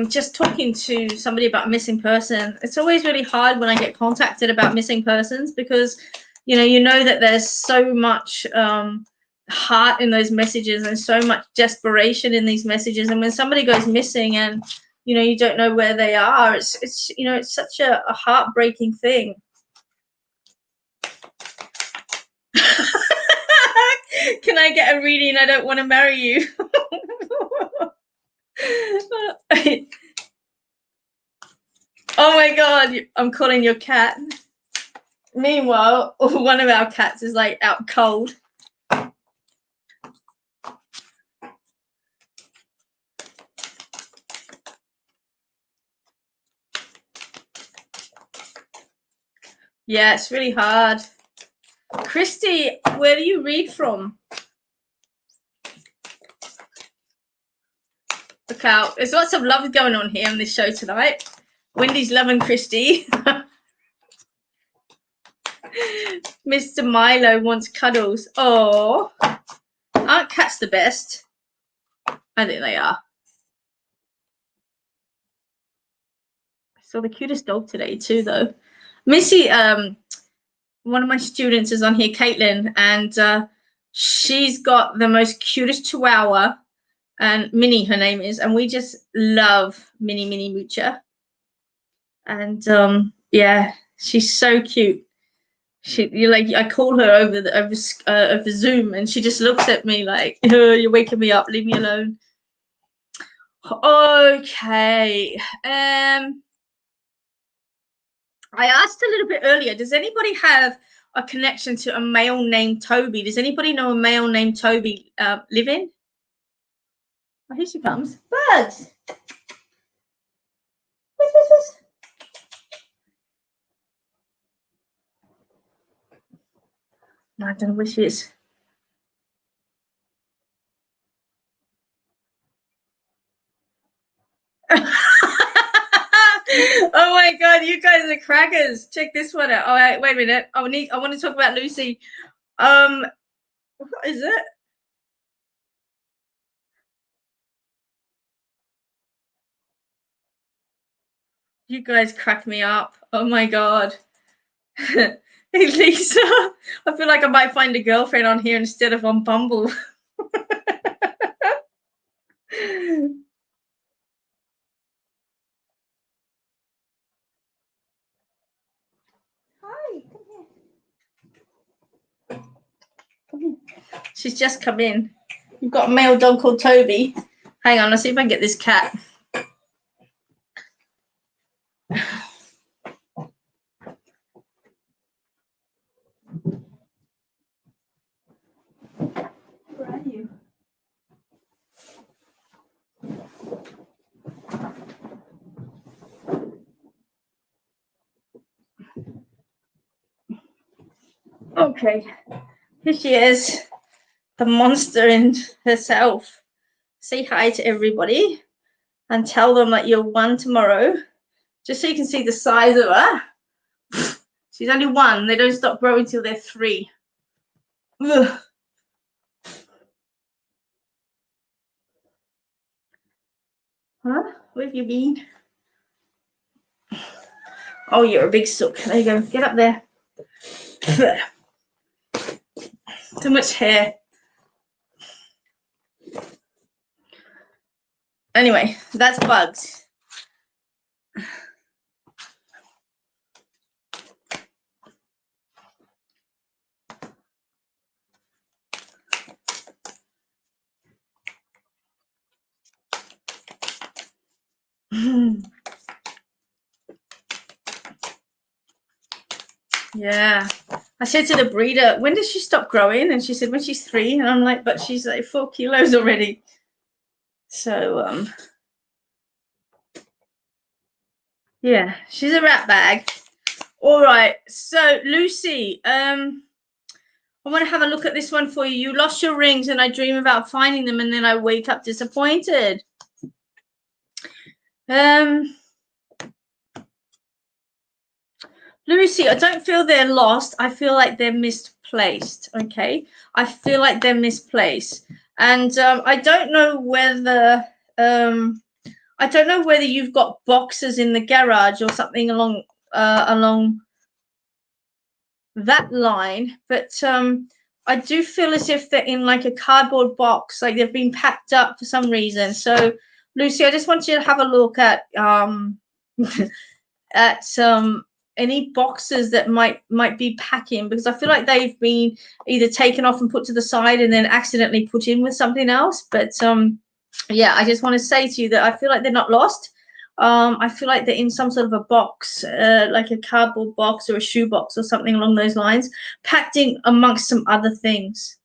Just talking to somebody about missing person. It's always really hard when I get contacted about missing persons, because you know that there's so much heart in those messages, and so much desperation in these messages. And when somebody goes missing, and you don't know where they are, it's such a heartbreaking thing. Can I get a reading? I don't want to marry you. Oh my god, I'm calling your cat. Meanwhile, one of our cats is like out cold. Yeah, it's really hard. Christy, where do you read from? Look out. There's lots of love going on here on this show tonight. Wendy's loving Christy. Mr. Milo wants cuddles. Oh, aren't cats the best? I think they are. I saw the cutest dog today too, though. Missy, one of my students is on here, Caitlin, and she's got the most cutest chihuahua, and Minnie, her name is, and we just love Minnie Moocher. And yeah, she's so cute. I call her over Zoom, and she just looks at me like, oh, you're waking me up, leave me alone. Okay. I asked a little bit earlier, does anybody have a connection to a male named Toby? Does anybody know a male named Toby living? Oh, here she comes. Bugs! No, I don't know where she is. my God, you guys are crackers. Check this one out. All right, wait a minute. I want to talk about Lucy. What is it? You guys crack me up. Oh my God. Hey, Lisa, I feel like I might find a girlfriend on here instead of on Bumble. Hi, come here. She's just come in. You've got a male dog called Toby. Hang on, let's see if I can get this cat. Where are you? Okay, here she is, the monster in herself. Say hi to everybody and tell them that you're 1 tomorrow, just so you can see the size of her. She's only 1. They don't stop growing till they're 3. Ugh. Huh? Where have you been? Oh, you're a big sook. There you go. Get up there. Too much hair. Anyway, that's Bugs. Yeah. I said to the breeder, when does she stop growing? And she said, when she's 3. And I'm like, but she's like 4 kilos already. So, yeah, she's a rat bag. All right. So, Lucy, I want to have a look at this one for you. You lost your rings and I dream about finding them and then I wake up disappointed. Lucy, I don't feel they're lost. I feel like they're misplaced. Okay. I feel like they're misplaced. And I don't know whether you've got boxes in the garage or something along that line, but I do feel as if they're in like a cardboard box, like they've been packed up for some reason. So, Lucy, I just want you to have a look at at any boxes that might be packing, because I feel like they've been either taken off and put to the side and then accidentally put in with something else. But yeah, I just want to say to you that I feel like they're not lost. I feel like they're in some sort of a box, like a cardboard box or a shoe box or something along those lines, packed in amongst some other things.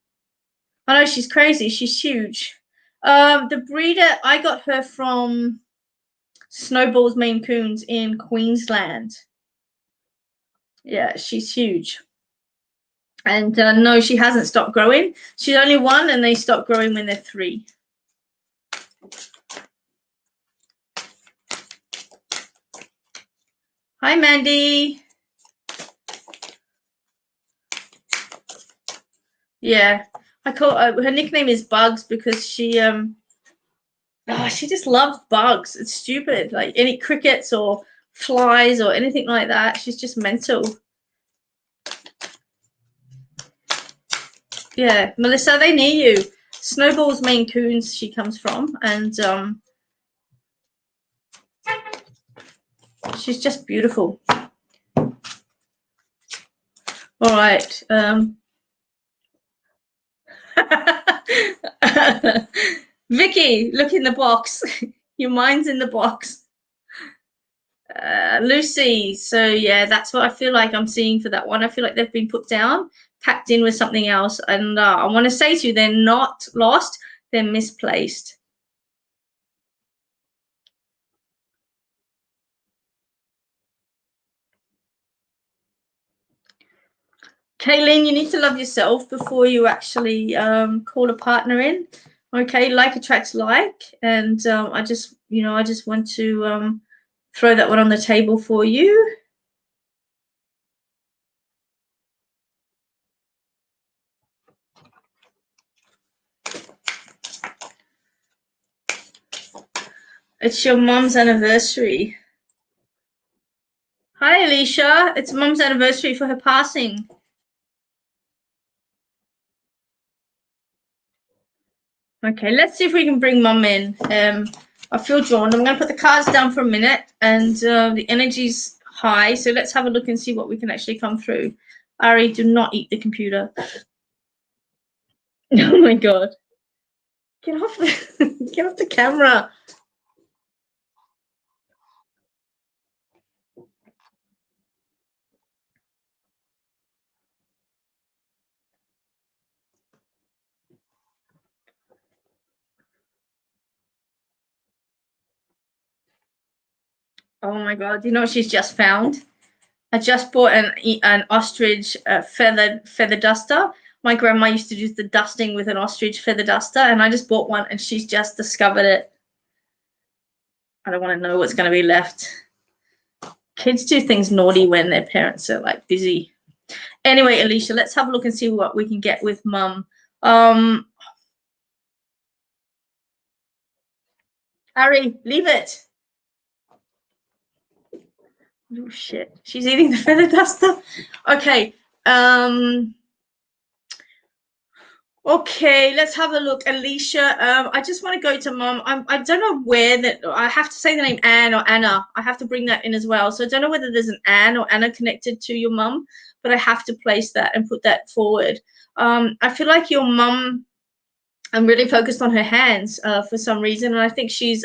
I know she's crazy. She's huge. The breeder, I got her from Snowball's Maine Coons in Queensland. Yeah, she's huge. And no, she hasn't stopped growing. She's only 1 and they stop growing when they're 3. Hi, Mandy. Yeah, I call her nickname is Bugs because she just loves bugs. It's stupid, like any crickets or flies or anything like that. She's just mental. Yeah, Melissa, they near you. Snowball's Maine Coons she comes from, and she's just beautiful. All right. Vicky, look in the box. Your mind's in the box. Lucy, so yeah, that's what I feel like I'm seeing for that one. I feel like they've been put down, packed in with something else, and I want to say to you, they're not lost, they're misplaced. Kayleen, you need to love yourself before you actually call a partner in. Okay, like attracts like, and I just want to throw that one on the table for you. It's your mom's anniversary. Hi, Alicia. It's mom's anniversary for her passing. Okay, let's see if we can bring mum in. I feel drawn. I'm going to put the cards down for a minute, and the energy's high. So let's have a look and see what we can actually come through. Ari, do not eat the computer. Oh my God. Get off the, get off the camera. Oh my God. You know what she's just found? I just bought an ostrich feather duster. My grandma used to do the dusting with an ostrich feather duster, and I just bought one, and she's just discovered it. I don't want to know what's going to be left. Kids do things naughty when their parents are like busy. Anyway, Alicia, let's have a look and see what we can get with mum. Harry, leave it. Oh shit, she's eating the feather duster. Okay. Okay, let's have a look. Alicia, I just want to go to mum. I don't know where that I have to say the name Anne or Anna. I have to bring that in as well. So I don't know whether there's an Anne or Anna connected to your mum, but I have to place that and put that forward. I feel like your mum, I'm really focused on her hands for some reason, and I think she's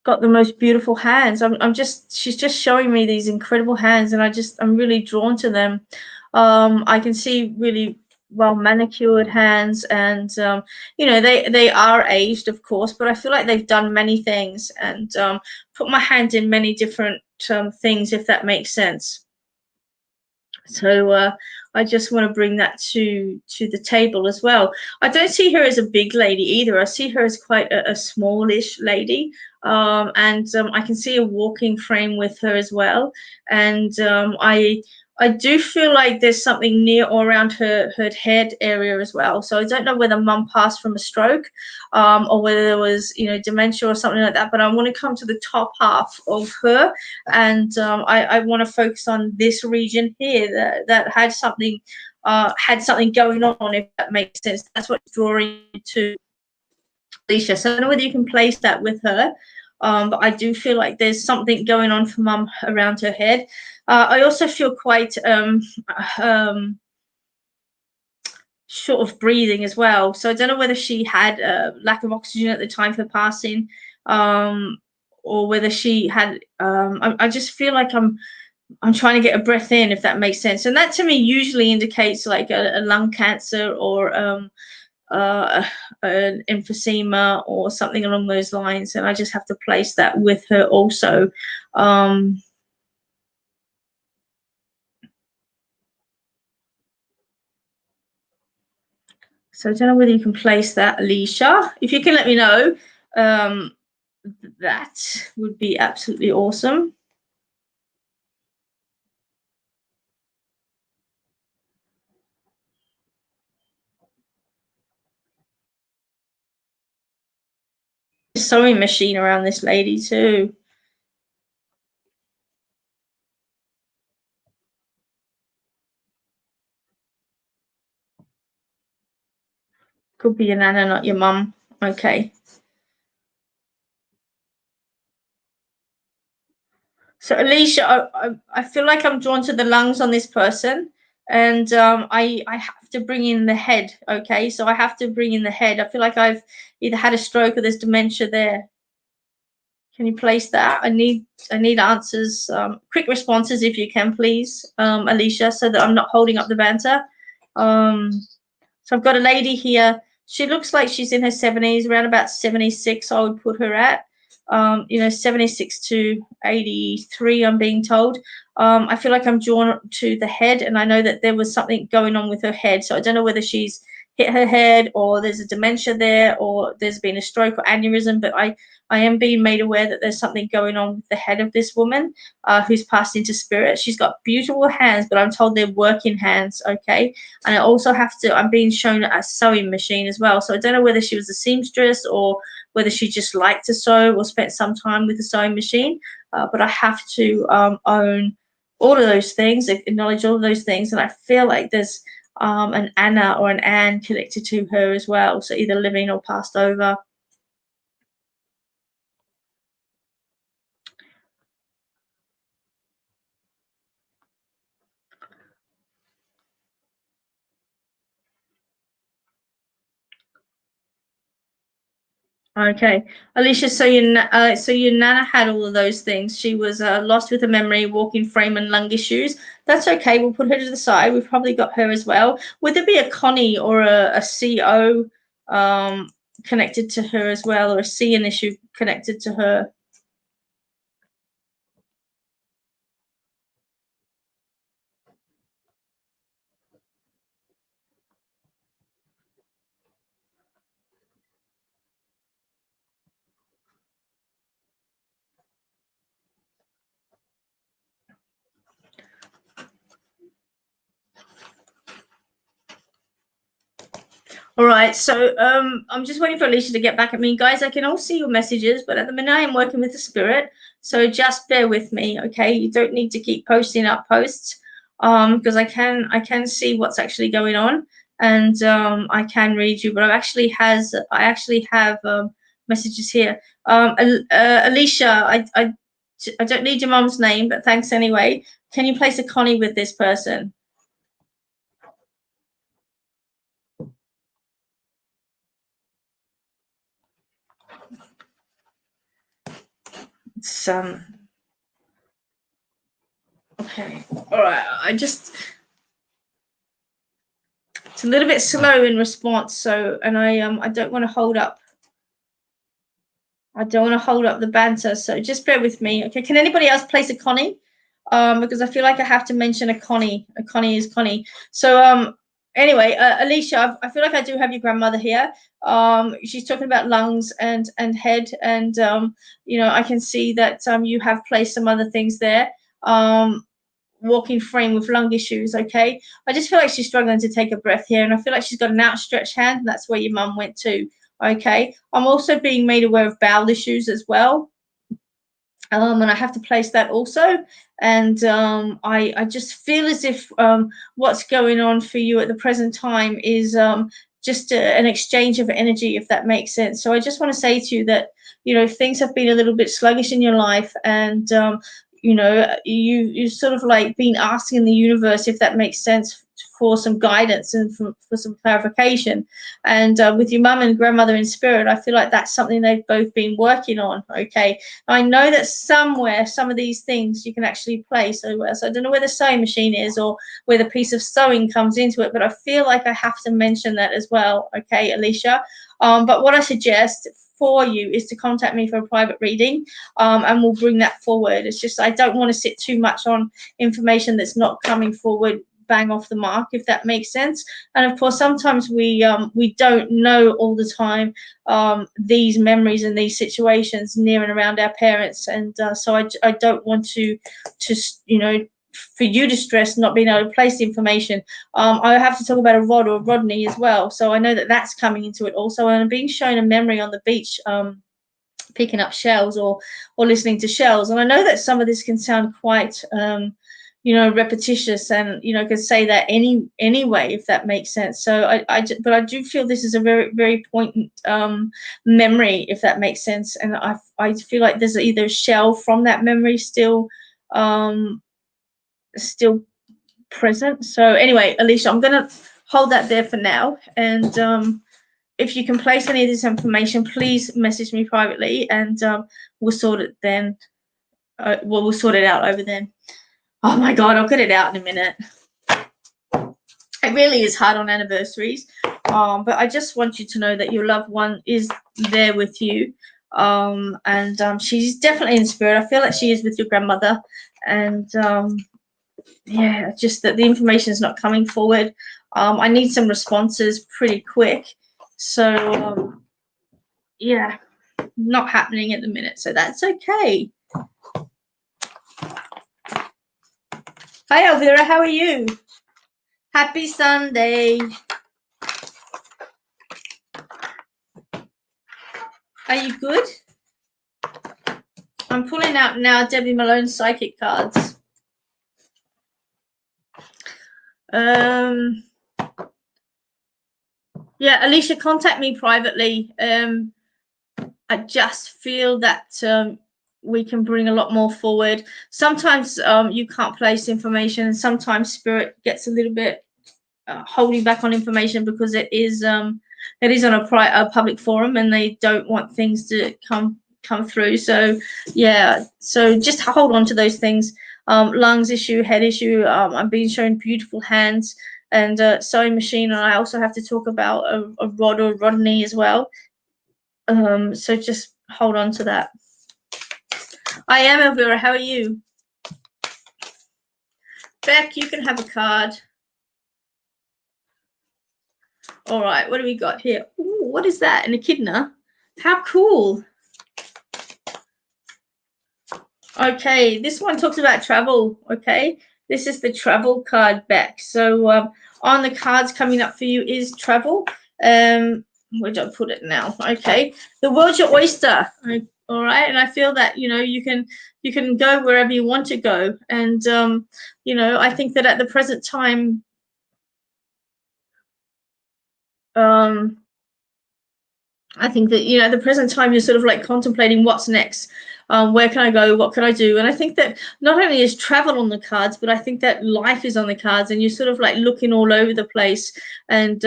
got the most beautiful hands. She's just showing me these incredible hands, and I'm really drawn to them. I can see really well manicured hands, and you know, they are aged, of course, but I feel like they've done many things and put my hand in many different things, if that makes sense. So I just want to bring that to the table as well. I don't see her as a big lady either. I see her as quite a smallish lady, and I can see a walking frame with her as well. And I do feel like there's something near or around her head area as well. So I don't know whether mum passed from a stroke, or whether there was, you know, dementia or something like that. But I want to come to the top half of her, and I want to focus on this region here that had something going on, if that makes sense. That's what's drawing you to Alicia. So I don't know whether you can place that with her. But I do feel like there's something going on for mum around her head. I also feel quite short of breathing as well. So I don't know whether she had a lack of oxygen at the time for passing, or whether she had. I just feel like I'm trying to get a breath in, if that makes sense. And that to me usually indicates like a lung cancer or an emphysema or something along those lines. And I just have to place that with her also. So I don't know whether you can place that, Alicia. If you can let me know, that would be absolutely awesome. Sewing machine around this lady too. Could be your nana, not your mum. Okay. So Alicia, I feel like I'm drawn to the lungs on this person, and I have to bring in the head. Okay, so I have to bring in the head. I feel like I've either had a stroke or there's dementia there. Can you place that? I need answers, quick responses if you can, please, Alicia, so that I'm not holding up the banter. So I've got a lady here. She looks like she's in her 70s, around about 76, I would put her at. 76 to 83, I'm being told. I feel like I'm drawn to the head, and I know that there was something going on with her head. So I don't know whether she's hit her head or there's a dementia there or there's been a stroke or aneurysm, but I am being made aware that there's something going on with the head of this woman who's passed into spirit. She's got beautiful hands, but I'm told they're working hands, okay? And I also I'm being shown a sewing machine as well. So I don't know whether she was a seamstress or whether she just liked to sew or spent some time with the sewing machine. But I have to own all of those things, acknowledge all of those things. And I feel like there's an Anna or an Anne connected to her as well. So either living or passed over. Okay, Alicia. So your nana had all of those things. She was lost with a memory, walking frame, and lung issues. That's okay. We'll put her to the side. We've probably got her as well. Would there be a Connie or a CO connected to her as well, or a CN issue connected to her? All right, so I'm just waiting for Alicia to get back at me. Guys, I can all see your messages, but at the minute I am working with the spirit, so just bear with me, okay? You don't need to keep posting up posts, because I can see what's actually going on, and I can read you, but I actually have messages here. Alicia, I don't need your mom's name, but thanks anyway. Can you place a Connie with this person? It's okay. All right. It's a little bit slow in response, so and I don't want to hold up. I don't want to hold up the banter, so just bear with me. Okay, can anybody else place a Connie? Because I feel like I have to mention a Connie. A Connie is Connie. So anyway, Alicia, I feel like I do have your grandmother here. She's talking about lungs and head, and I can see that you have placed some other things there. Walking frame with lung issues, okay? I just feel like she's struggling to take a breath here, and I feel like she's got an outstretched hand, and that's where your mum went to, okay? I'm also being made aware of bowel issues as well, and I have to place that also. And I just feel as if what's going on for you at the present time is just an exchange of energy, if that makes sense. So I just want to say to you that, things have been a little bit sluggish in your life, and you sort of like been asking the universe, if that makes sense, for some guidance and for some clarification. And with your mum and grandmother in spirit, I feel like that's something they've both been working on. Okay, I know that somewhere some of these things you can actually play. So I don't know where the sewing machine is or where the piece of sewing comes into it, but I feel like I have to mention that as well. Okay, Alicia. But what I suggest for you is to contact me for a private reading, and we'll bring that forward. It's just I don't want to sit too much on information that's not coming forward bang off the mark, if that makes sense. And of course, sometimes we don't know all the time these memories and these situations near and around our parents, and so I don't want to for you to stress not being able to place the information. I have to talk about a Rod or Rodney as well, so I know that that's coming into it also. And I'm being shown a memory on the beach, picking up shells or listening to shells. And I know that some of this can sound quite repetitious, and can say that anyway, if that makes sense. So but I do feel this is a very, very poignant memory, if that makes sense. And I feel like there's either a shell from that memory still present. So anyway, Alicia, I'm gonna hold that there for now, and if you can place any of this information, please message me privately, and we'll sort it then. We'll sort it out over then. Oh my God, I'll get it out in a minute. It really is hard on anniversaries, but I just want you to know that your loved one is there with you. And she's definitely in spirit. I feel like she is with your grandmother, and yeah, just that the information is not coming forward. I need some responses pretty quick, so yeah, not happening at the minute, so that's okay. Hi Elvira, how are you? Happy Sunday. Are you good? I'm pulling out now Debbie Malone's psychic cards. Yeah, Alicia, contact me privately. I just feel that we can bring a lot more forward. Sometimes you can't place information. Sometimes spirit gets a little bit holding back on information because it is on a public forum and they don't want things to come through. So yeah, so just hold on to those things. Lungs issue, head issue. I'm being shown beautiful hands and sewing machine, and I also have to talk about a rod or Rodney as well. So just hold on to that. I am Elvira. How are you? Bec, you can have a card. All right, what do we got here? Ooh, what is that? An echidna? How cool. Okay, this one talks about travel. Okay, this is the travel card back. So on the cards coming up for you is travel. Where do I put it now? Okay, the world's your oyster. All right, and I feel that you can go wherever you want to go, and I think that at the present time, I think that at the present time you're sort of like contemplating what's next. Where can I go? What can I do? And I think that not only is travel on the cards, but I think that life is on the cards, and you're sort of like looking all over the place, and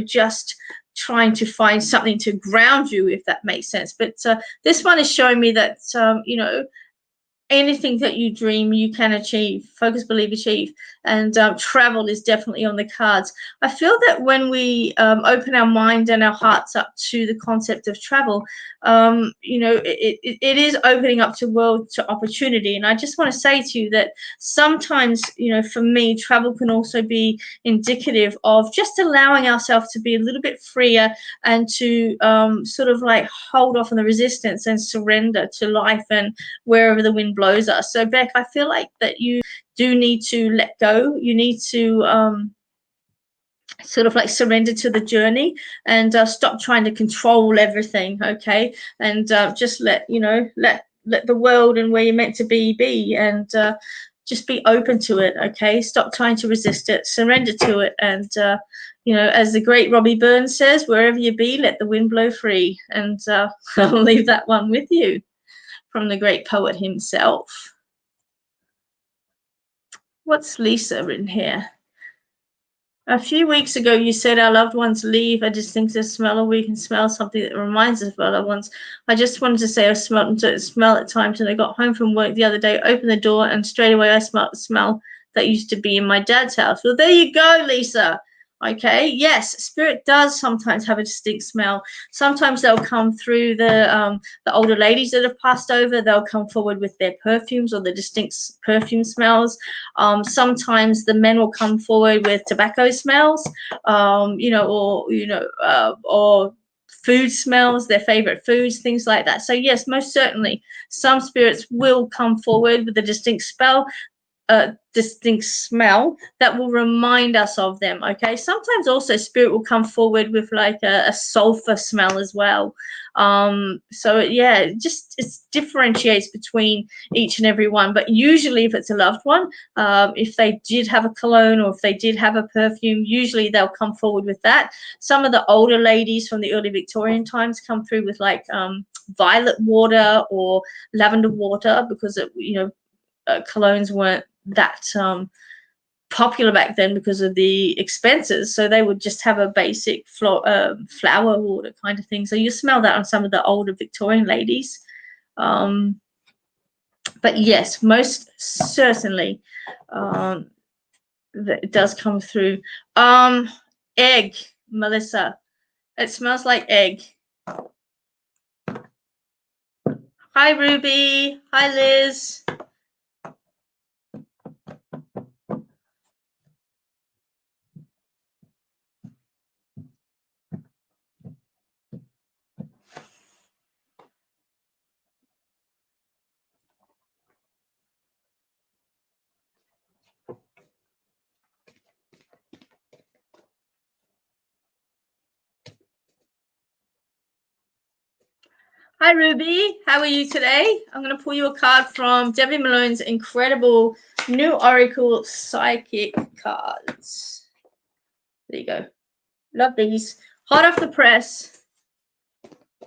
just trying to find something to ground you, if that makes sense. But this one is showing me that anything that you dream, you can achieve. Focus, believe, achieve. And travel is definitely on the cards. I feel that when we open our mind and our hearts up to the concept of travel, it is opening up to world, to opportunity. And I just want to say to you that sometimes, for me, travel can also be indicative of just allowing ourselves to be a little bit freer and to sort of like hold off on the resistance and surrender to life and wherever the wind blows us. So Bec, I feel like that you do need to let go. You need to sort of like surrender to the journey and stop trying to control everything. Okay, and just let the world and where you're meant to be, and just be open to it. Okay, stop trying to resist it, surrender to it, and as the great Robbie Burns says, wherever you be, let the wind blow free. And I'll leave that one with you from the great poet himself. What's Lisa written here? A few weeks ago, you said our loved ones leave a distinctive smell, or we can smell something that reminds us of our loved ones. I just wanted to say I smelled them smell at times, and I got home from work the other day, opened the door, and straight away I smelled the smell that used to be in my dad's house. Well, there you go, Lisa. Okay, yes, spirit does sometimes have a distinct smell. Sometimes they'll come through the older ladies that have passed over. They'll come forward with their perfumes or the distinct perfume smells. Sometimes the men will come forward with tobacco smells, or food smells, their favorite foods, things like that. So yes, most certainly, some spirits will come forward with a distinct distinct smell that will remind us of them. Okay, sometimes also spirit will come forward with like a sulfur smell as well. So yeah, it differentiates between each and every one, but usually if it's a loved one, if they did have a cologne or if they did have a perfume, usually they'll come forward with that. Some of the older ladies from the early Victorian times come through with like violet water or lavender water, because colognes weren't that popular back then because of the expenses. So they would just have a basic flower water kind of thing. So you smell that on some of the older Victorian ladies. But yes, most certainly it does come through. Egg, Melissa. It smells like egg. Hi, Ruby. Hi, Liz. Hi, Ruby. How are you today? I'm going to pull you a card from Debbie Malone's incredible new Oracle Psychic cards. There you go. Love these. Hot off the press.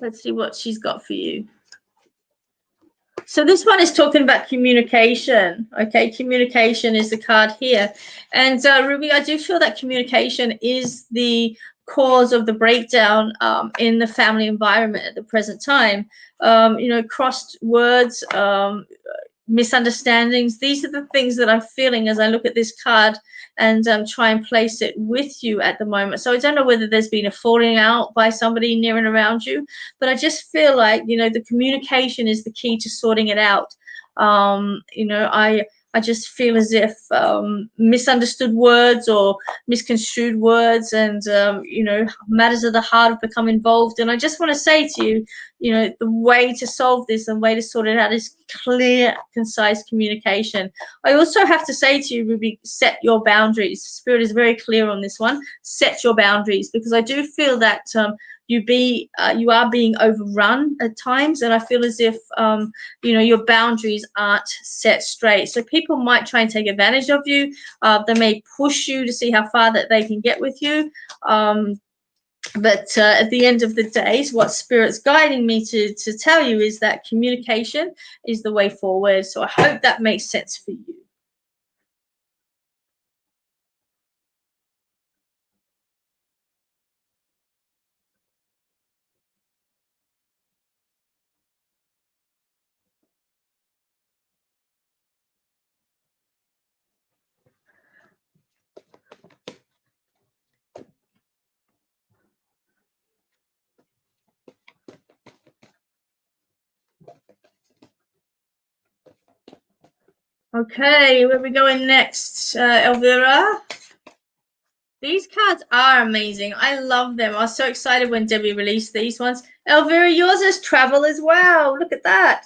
Let's see what she's got for you. So this one is talking about communication. Okay, communication is the card here. And Ruby, I do feel that communication is the cause of the breakdown in the family environment at the present time. You know, crossed words, misunderstandings. These are the things that I'm feeling as I look at this card and try and place it with you at the moment. So I don't know whether there's been a falling out by somebody near and around you, but I just feel like, you know, the communication is the key to sorting it out. You know, I just feel as if misunderstood words or misconstrued words and, you know, matters of the heart have become involved. And I just want to say to you, you know, the way to solve this and way to sort it out is clear, concise communication. I also have to say to you, Ruby, set your boundaries. Spirit is very clear on this one. Set your boundaries, because I do feel that you are being overrun at times, and I feel as if you know, your boundaries aren't set straight. So people might try and take advantage of you. They may push you to see how far that they can get with you. But at the end of the day, what Spirit's guiding me to tell you is that communication is the way forward. So I hope that makes sense for you. Okay, where are we going next, Elvira? These cards are amazing. I love them. I was so excited when Debbie released these ones. Elvira, yours is travel as well. Look at that.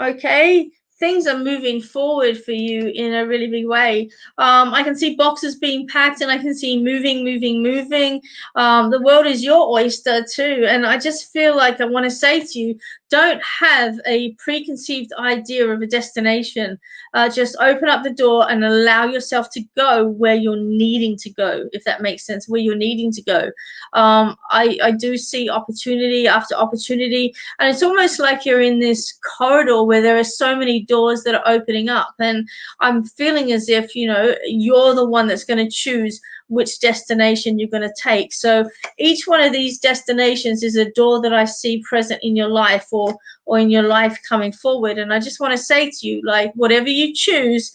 Okay, things are moving forward for you in a really big way. I can see boxes being packed, and I can see moving. The world is your oyster too, and I just feel like I want to say to you, don't have a preconceived idea of a destination. Just open up the door and allow yourself to go where you're needing to go, if that makes sense, where you're needing to go. I do see opportunity after opportunity, and it's almost like you're in this corridor where there are so many doors that are opening up, and I'm feeling as if, you know, you're the one that's going to choose which destination you're going to take. So each one of these destinations is a door that I see present in your life, or in your life coming forward. And I just want to say to you, like, whatever you choose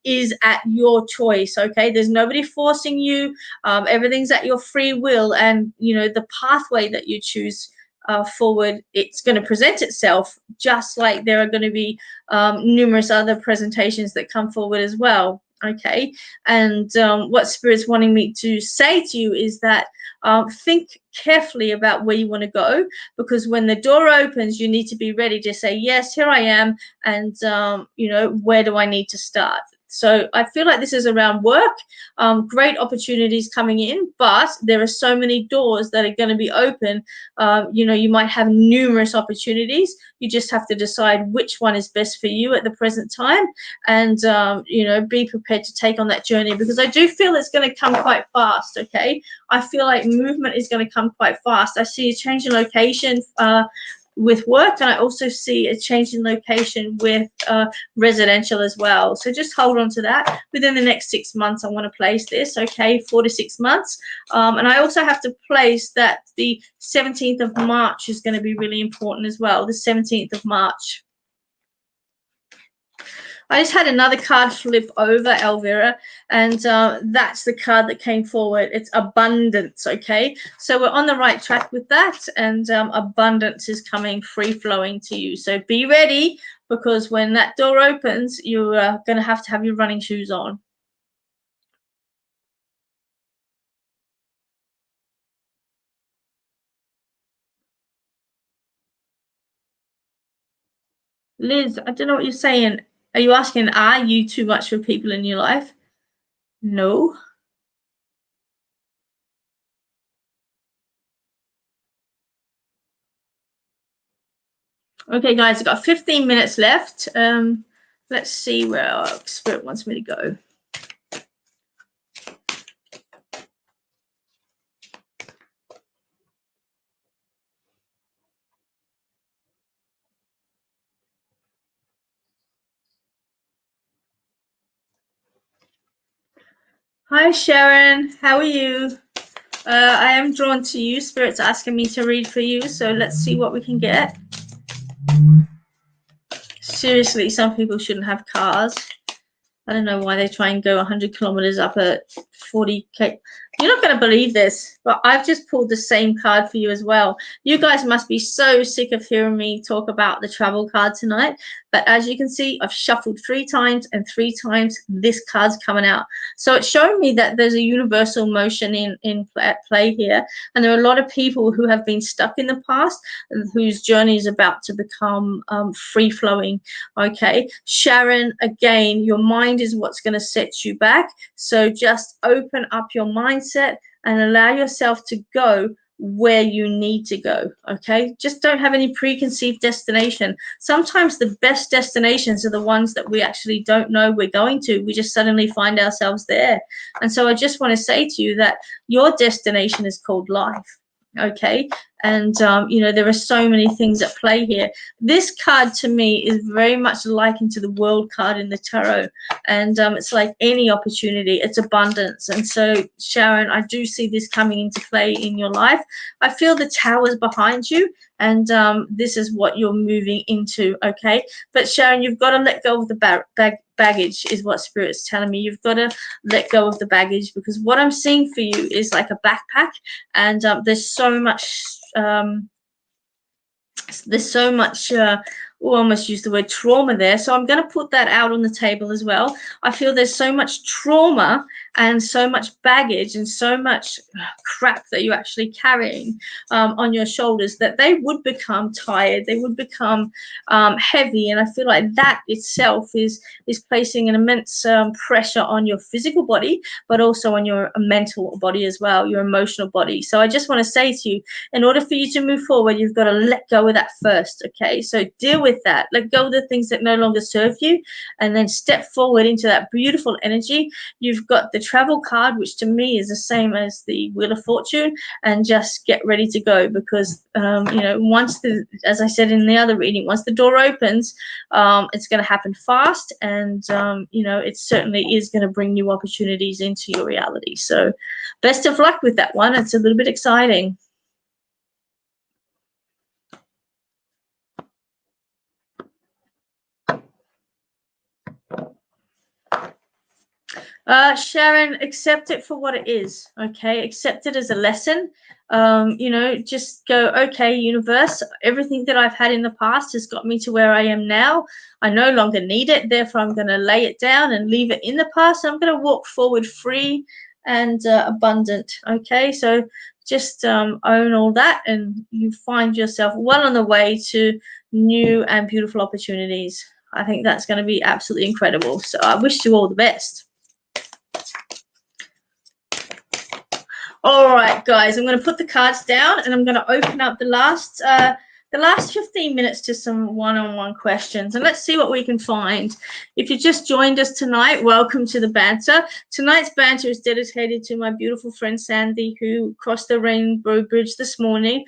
is at your choice. Okay, there's nobody forcing you. Everything's at your free will, and you know, the pathway that you choose forward, it's going to present itself, just like there are going to be numerous other presentations that come forward as well. Okay, and what Spirit's wanting me to say to you is that think carefully about where you want to go, because when the door opens, you need to be ready to say, yes, here I am, and you know, where do I need to start? So I feel like this is around work, great opportunities coming in, but there are so many doors that are going to be open. You know, you might have numerous opportunities. You just have to decide which one is best for you at the present time, and you know, be prepared to take on that journey, because I do feel it's going to come quite fast. Okay, I feel like movement is going to come quite fast. I see a change in location with work, and I also see a change in location with residential as well. So just hold on to that. Within the next 6 months, I want to place this. Okay, 4 to 6 months. And I also have to place that the 17th of March is going to be really important as well. The 17th of March. I just had another card flip over, Elvira, and that's the card that came forward. It's abundance, okay? So we're on the right track with that, and abundance is coming free-flowing to you. So be ready, because when that door opens, you're going to have your running shoes on. Liz, I don't know what you're saying. Are you asking, are you too much for people in your life? No. Okay, guys, I've got 15 minutes left. Let's see where our spirit wants me to go. Hi, Sharon. How are you? I am drawn to you. Spirit's asking me to read for you, so let's see what we can get. Seriously, some people shouldn't have cars. I don't know why they try and go 100 kilometers up at 40K. You're not going to believe this, but I've just pulled the same card for you as well. You guys must be so sick of hearing me talk about the travel card tonight. But as you can see, I've shuffled 3 times, and 3 times this card's coming out. So it's showing me that there's a universal motion in play here. And there are a lot of people who have been stuck in the past, whose journey is about to become free-flowing. Okay, Sharon, again, your mind is what's going to set you back. So just open up your mindset and allow yourself to go where you need to go. Okay, just don't have any preconceived destination. Sometimes the best destinations are the ones that we actually don't know we're going to. We just suddenly find ourselves there. And so I just want to say to you that your destination is called life. Okay, and you know, there are so many things at play here. This card to me is very much likened to the world card in the tarot, and it's like any opportunity, it's abundance. And so Sharon, I do see this coming into play in your life. I feel the towers behind you, and this is what you're moving into. Okay, but Sharon, you've got to let go of the baggage, is what Spirit's telling me. You've got to let go of the baggage, because what I'm seeing for you is like a backpack, and there's so much oh, I almost used the word trauma there. So I'm going to put that out on the table as well. I feel there's so much trauma and so much baggage and so much crap that you're actually carrying on your shoulders, that they would become tired, they would become heavy. And I feel like that itself is placing an immense pressure on your physical body, but also on your mental body as well, your emotional body. So I just want to say to you, in order for you to move forward, you've got to let go of that first. Okay, so deal with that, let go of the things that no longer serve you, and then step forward into that beautiful energy. You've got the travel card, which to me is the same as the Wheel of Fortune, and just get ready to go, because you know, once as I said in the other reading, once the door opens, it's going to happen fast, and you know, it certainly is going to bring new opportunities into your reality. So best of luck with that one. It's a little bit exciting. Sharon, accept it for what it is. Okay, accept it as a lesson. You know, just go, okay, universe, everything that I've had in the past has got me to where I am now. I no longer need it, therefore I'm going to lay it down and leave it in the past. I'm going to walk forward free and abundant. Okay, so just own all that, and you find yourself well on the way to new and beautiful opportunities. I think that's going to be absolutely incredible. So I wish you all the best. All right, guys, I'm going to put the cards down, and I'm going to open up the last 15 minutes to some one-on-one questions, and let's see what we can find. If you just joined us tonight, welcome to the Banter. Tonight's Banter is dedicated to my beautiful friend Sandy, who crossed the Rainbow Bridge this morning.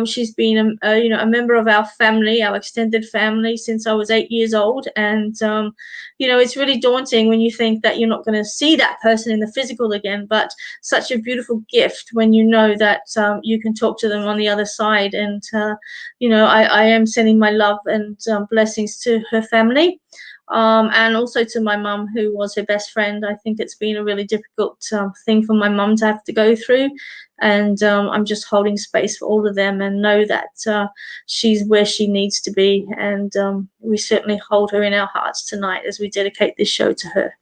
She's been you know, a member of our family, our extended family, since I was 8 years old, and you know, it's really daunting when you think that you're not going to see that person in the physical again, but such a beautiful gift when you know that you can talk to them on the other side. And you know, I am sending my love and blessings to her family. and also to my mum, who was her best friend. I think it's been a really difficult thing for my mum to have to go through, and I'm just holding space for all of them and know that she's where she needs to be, and we certainly hold her in our hearts tonight as we dedicate this show to her.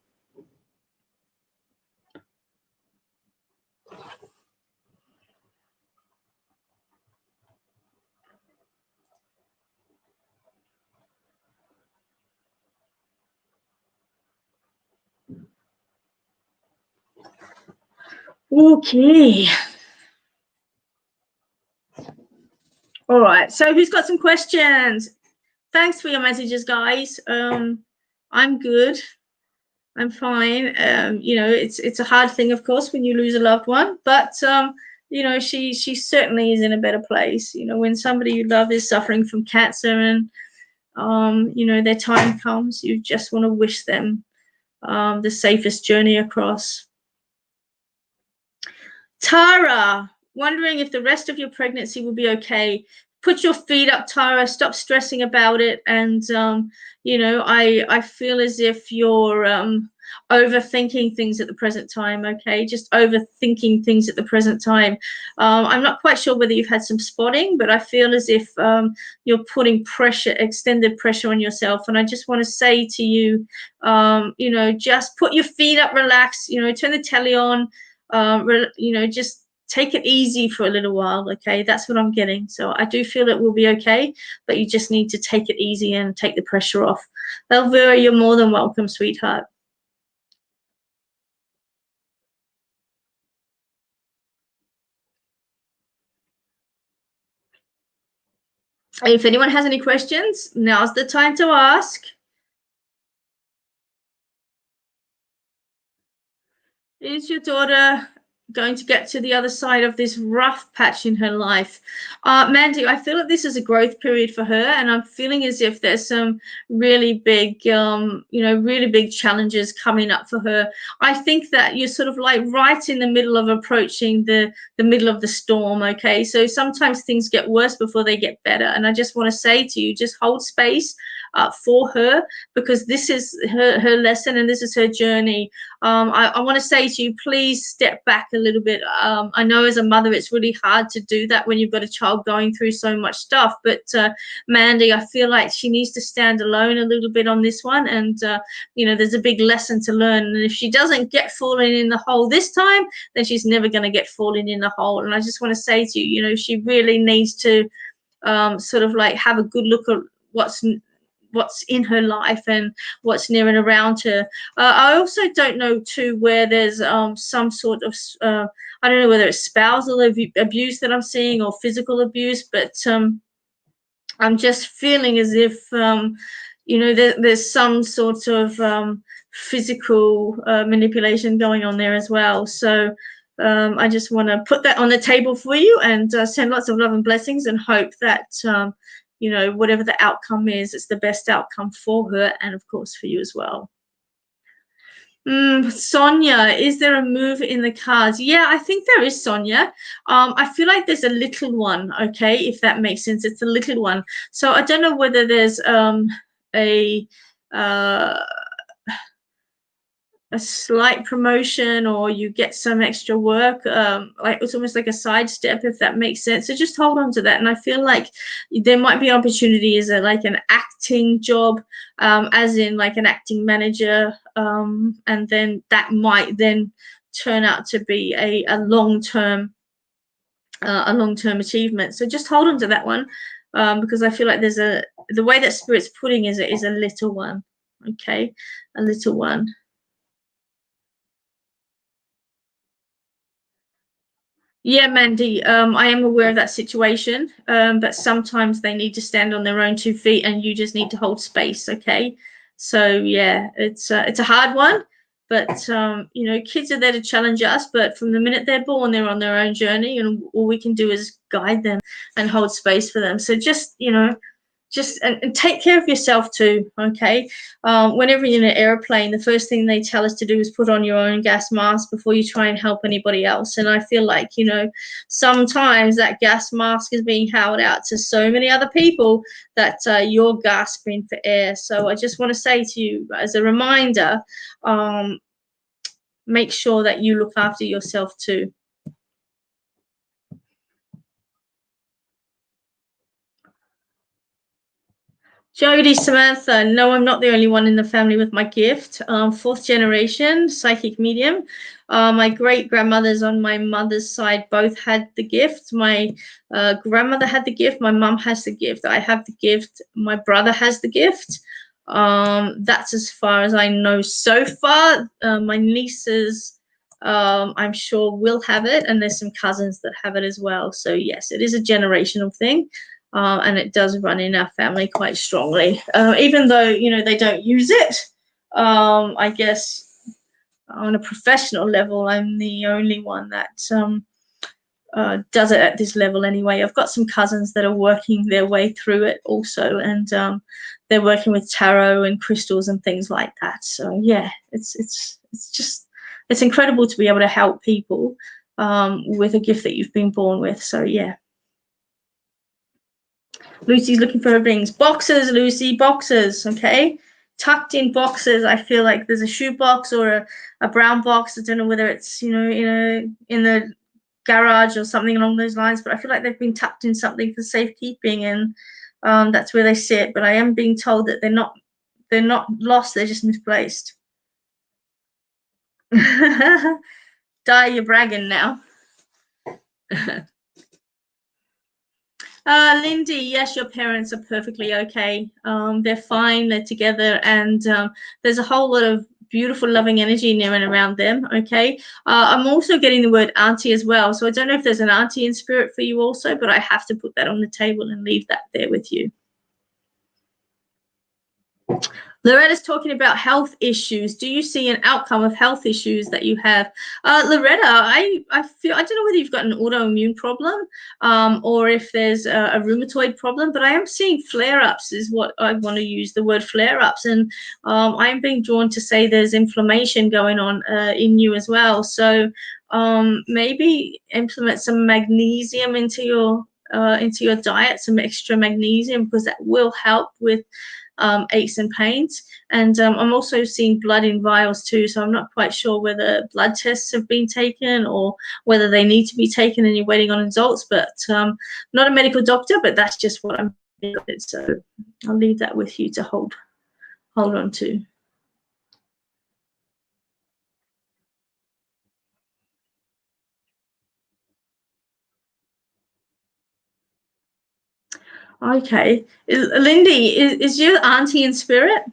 Okay. All right. So who's got some questions? Thanks for your messages, guys. I'm good. I'm fine. It's a hard thing, of course, when you lose a loved one, but she certainly is in a better place. When somebody you love is suffering from cancer and their time comes, you just want to wish them the safest journey across. Tara, wondering if the rest of your pregnancy will be okay. Put your feet up, Tara. Stop stressing about it. And, I feel as if you're overthinking things at the present time, okay? Just overthinking things at the present time. I'm not quite sure whether you've had some spotting, but I feel as if you're putting pressure, extended pressure on yourself. And I just want to say to you, just put your feet up, relax, turn the telly on, just take it easy for a little while. Okay, that's what I'm getting. So I do feel it will be okay, but you just need to take it easy and take the pressure off. Elvira, you're more than welcome, sweetheart. If anyone has any questions, now's the time to ask. Is your daughter going to get to the other side of this rough patch in her life? Mandy, I feel that this is a growth period for her, and I'm feeling as if there's some really big, really big challenges coming up for her. I think that you're sort of like right in the middle of approaching the middle of the storm, okay? So sometimes things get worse before they get better, and I just want to say to you, just hold space for her, because this is her lesson and this is her journey. I want to say to you, please step back a little bit. I know as a mother, it's really hard to do that when you've got a child going through so much stuff. But Mandy, I feel like she needs to stand alone a little bit on this one. And, there's a big lesson to learn. And if she doesn't get falling in the hole this time, then she's never going to get falling in the hole. And I just want to say to you, she really needs to sort of like have a good look at what's in her life and what's near and around her. I also don't know too where there's some sort of I don't know whether it's spousal abuse that I'm seeing or physical abuse, but I'm just feeling as if there's some sort of physical manipulation going on there as well. So I just want to put that on the table for you and send lots of love and blessings and hope that whatever the outcome is, it's the best outcome for her and, of course, for you as well. Sonia, is there a move in the cards? Yeah, I think there is, Sonia. I feel like there's a little one, okay, if that makes sense. It's a little one. So I don't know whether there's a slight promotion or you get some extra work, like it's almost like a sidestep, if that makes sense. So just hold on to that. And I feel like there might be opportunities like an acting job, as in like an acting manager, and then that might then turn out to be a long-term achievement. So just hold on to that one, because I feel like there's the way that Spirit's putting is a little one. Okay, a little one. Yeah, Mandy, I am aware of that situation, but sometimes they need to stand on their own 2 feet and you just need to hold space, okay? So, yeah, it's a hard one, but, kids are there to challenge us, but from the minute they're born, they're on their own journey, and all we can do is guide them and hold space for them. So just, just and take care of yourself too. Okay, whenever you're in an airplane, the first thing they tell us to do is put on your own gas mask before you try and help anybody else. And I feel like, sometimes that gas mask is being held out to so many other people that you're gasping for air. So I just want to say to you, as a reminder, make sure that you look after yourself too. Jody, Samantha, no, I'm not the only one in the family with my gift. Fourth generation psychic medium. My great grandmothers on my mother's side both had the gift. My grandmother had the gift. My mum has the gift. I have the gift. My brother has the gift. That's as far as I know so far. My nieces, I'm sure, will have it, and there's some cousins that have it as well. So yes, it is a generational thing. And it does run in our family quite strongly, even though they don't use it. I guess on a professional level, I'm the only one that does it at this level anyway. I've got some cousins that are working their way through it also, and they're working with tarot and crystals and things like that. So yeah, it's incredible to be able to help people with a gift that you've been born with. So yeah. Lucy's looking for her rings. Boxes, Lucy, boxes, okay? Tucked in boxes. I feel like there's a shoe box or a brown box. I don't know whether it's, in the garage or something along those lines, but I feel like they've been tucked in something for safekeeping, and that's where they sit. But I am being told that they're not lost, they're just misplaced. Di, you're bragging now. Lindy, yes, your parents are perfectly okay. They're fine. They're together, and there's a whole lot of beautiful, loving energy near and around them. Okay. I'm also getting the word auntie as well. So I don't know if there's an auntie in spirit for you also, but I have to put that on the table and leave that there with you. Loretta's talking about health issues. Do you see an outcome of health issues that you have? Loretta, I feel, I don't know whether you've got an autoimmune problem or if there's a rheumatoid problem, but I am seeing flare-ups is what I want to use, the word flare-ups. And I'm being drawn to say there's inflammation going on in you as well. So maybe implement some magnesium into your diet, some extra magnesium, because that will help with aches and pains. And I'm also seeing blood in vials too, so I'm not quite sure whether blood tests have been taken or whether they need to be taken and you're waiting on results. But not a medical doctor, but that's just what I'm doing. So I'll leave that with you to hold on to. Okay, Lindy, is your auntie in spirit?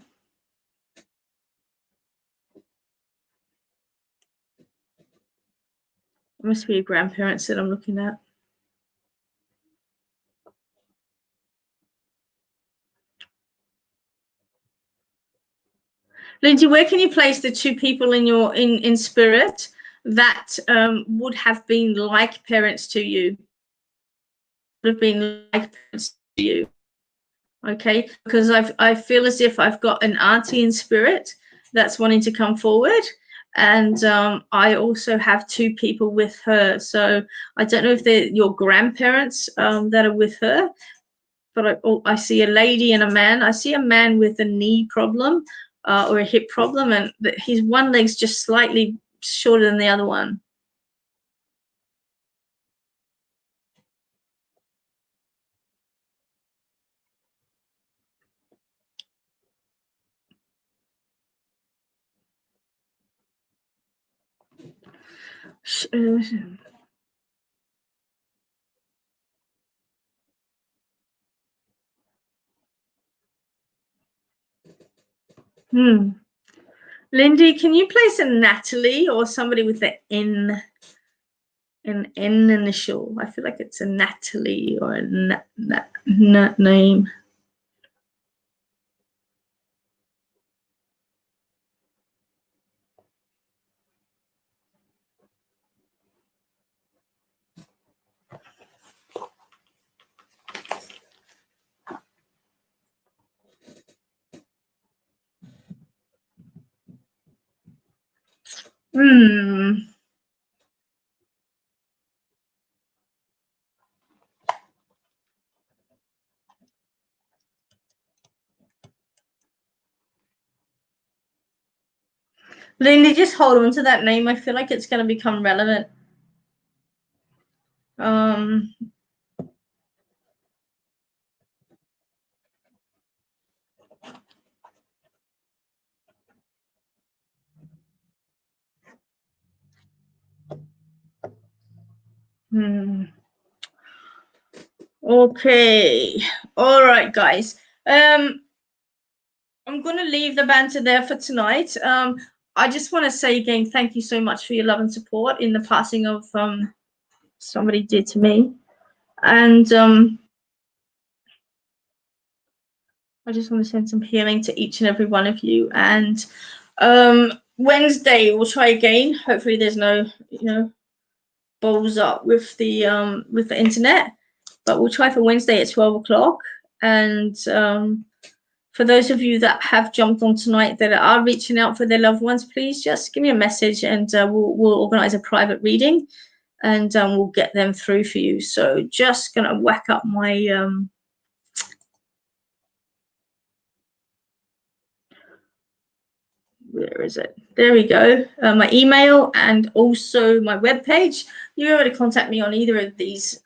It must be your grandparents that I'm looking at. Lindsay, where can you place the two people in your in spirit that would have been like parents to you? Would have been like parents to you. Okay, because I feel as if I've got an auntie in spirit that's wanting to come forward, and I also have two people with her. So I don't know if they're your grandparents that are with her, but I see a lady and a man. I see a man with a knee problem or a hip problem, and his one leg's just slightly shorter than the other one. Lindy, can you place a Natalie or somebody with an N initial? I feel like it's a Natalie or a name. Hmm. Lindy, just hold on to that name. I feel like it's going to become relevant. Um, hmm. Okay. All right, guys. I'm going to leave the banter there for tonight. I just want to say again, thank you so much for your love and support in the passing of somebody did to me. And I just want to send some healing to each and every one of you. And Wednesday we'll try again. Hopefully there's no, balls up with the internet. But we'll try for Wednesday at 12 o'clock. And for those of you that have jumped on tonight that are reaching out for their loved ones, please just give me a message and we'll organize a private reading and we'll get them through for you. So just gonna whack up my where is it? There we go. My email and also my webpage. You're able to contact me on either of these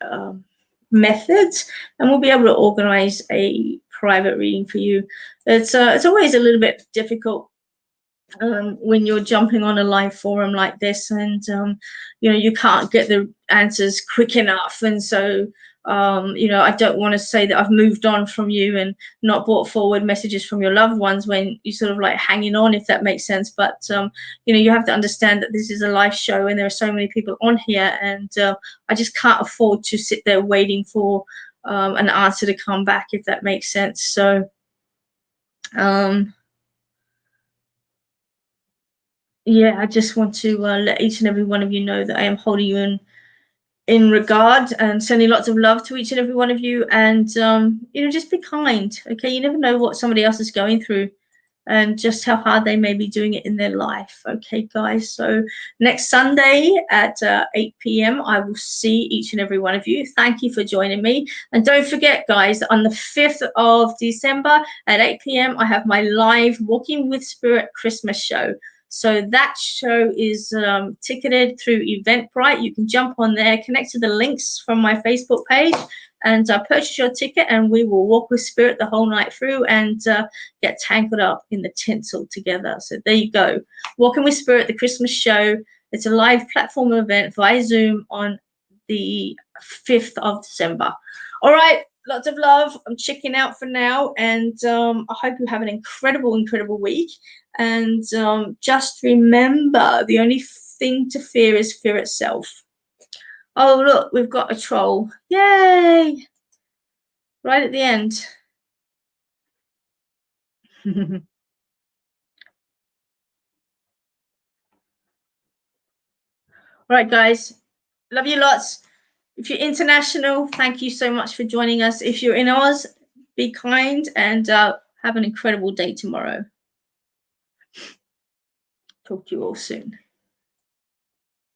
methods, and we'll be able to organize a private reading for you. It's always a little bit difficult when you're jumping on a live forum like this, and you can't get the answers quick enough, and so I don't want to say that I've moved on from you and not brought forward messages from your loved ones when you're sort of like hanging on, if that makes sense. But you have to understand that this is a live show and there are so many people on here, and I just can't afford to sit there waiting for an answer to come back, if that makes sense. So yeah, I just want to let each and every one of you know that I am holding you in regard and sending lots of love to each and every one of you. And just be kind. Okay, you never know what somebody else is going through, and just how hard they may be doing it in their life. Okay, guys. So next Sunday at 8 p.m., I will see each and every one of you. Thank you for joining me. And don't forget, guys, on the 5th of December at 8 p.m., I have my live Walking with Spirit Christmas show. So that show is ticketed through Eventbrite. You can jump on there, connect to the links from my Facebook page, and purchase your ticket, and we will walk with Spirit the whole night through and get tangled up in the tinsel together. So there you go. Walking with Spirit, the Christmas show. It's a live platform event via Zoom on the 5th of December. All right. Lots of love. I'm checking out for now, and I hope you have an incredible, incredible week. And just remember, the only thing to fear is fear itself. Oh, look, we've got a troll. Yay! Right at the end. All right, guys. Love you lots. If you're international, thank you so much for joining us. If you're in Oz, be kind and have an incredible day tomorrow. Talk to you all soon.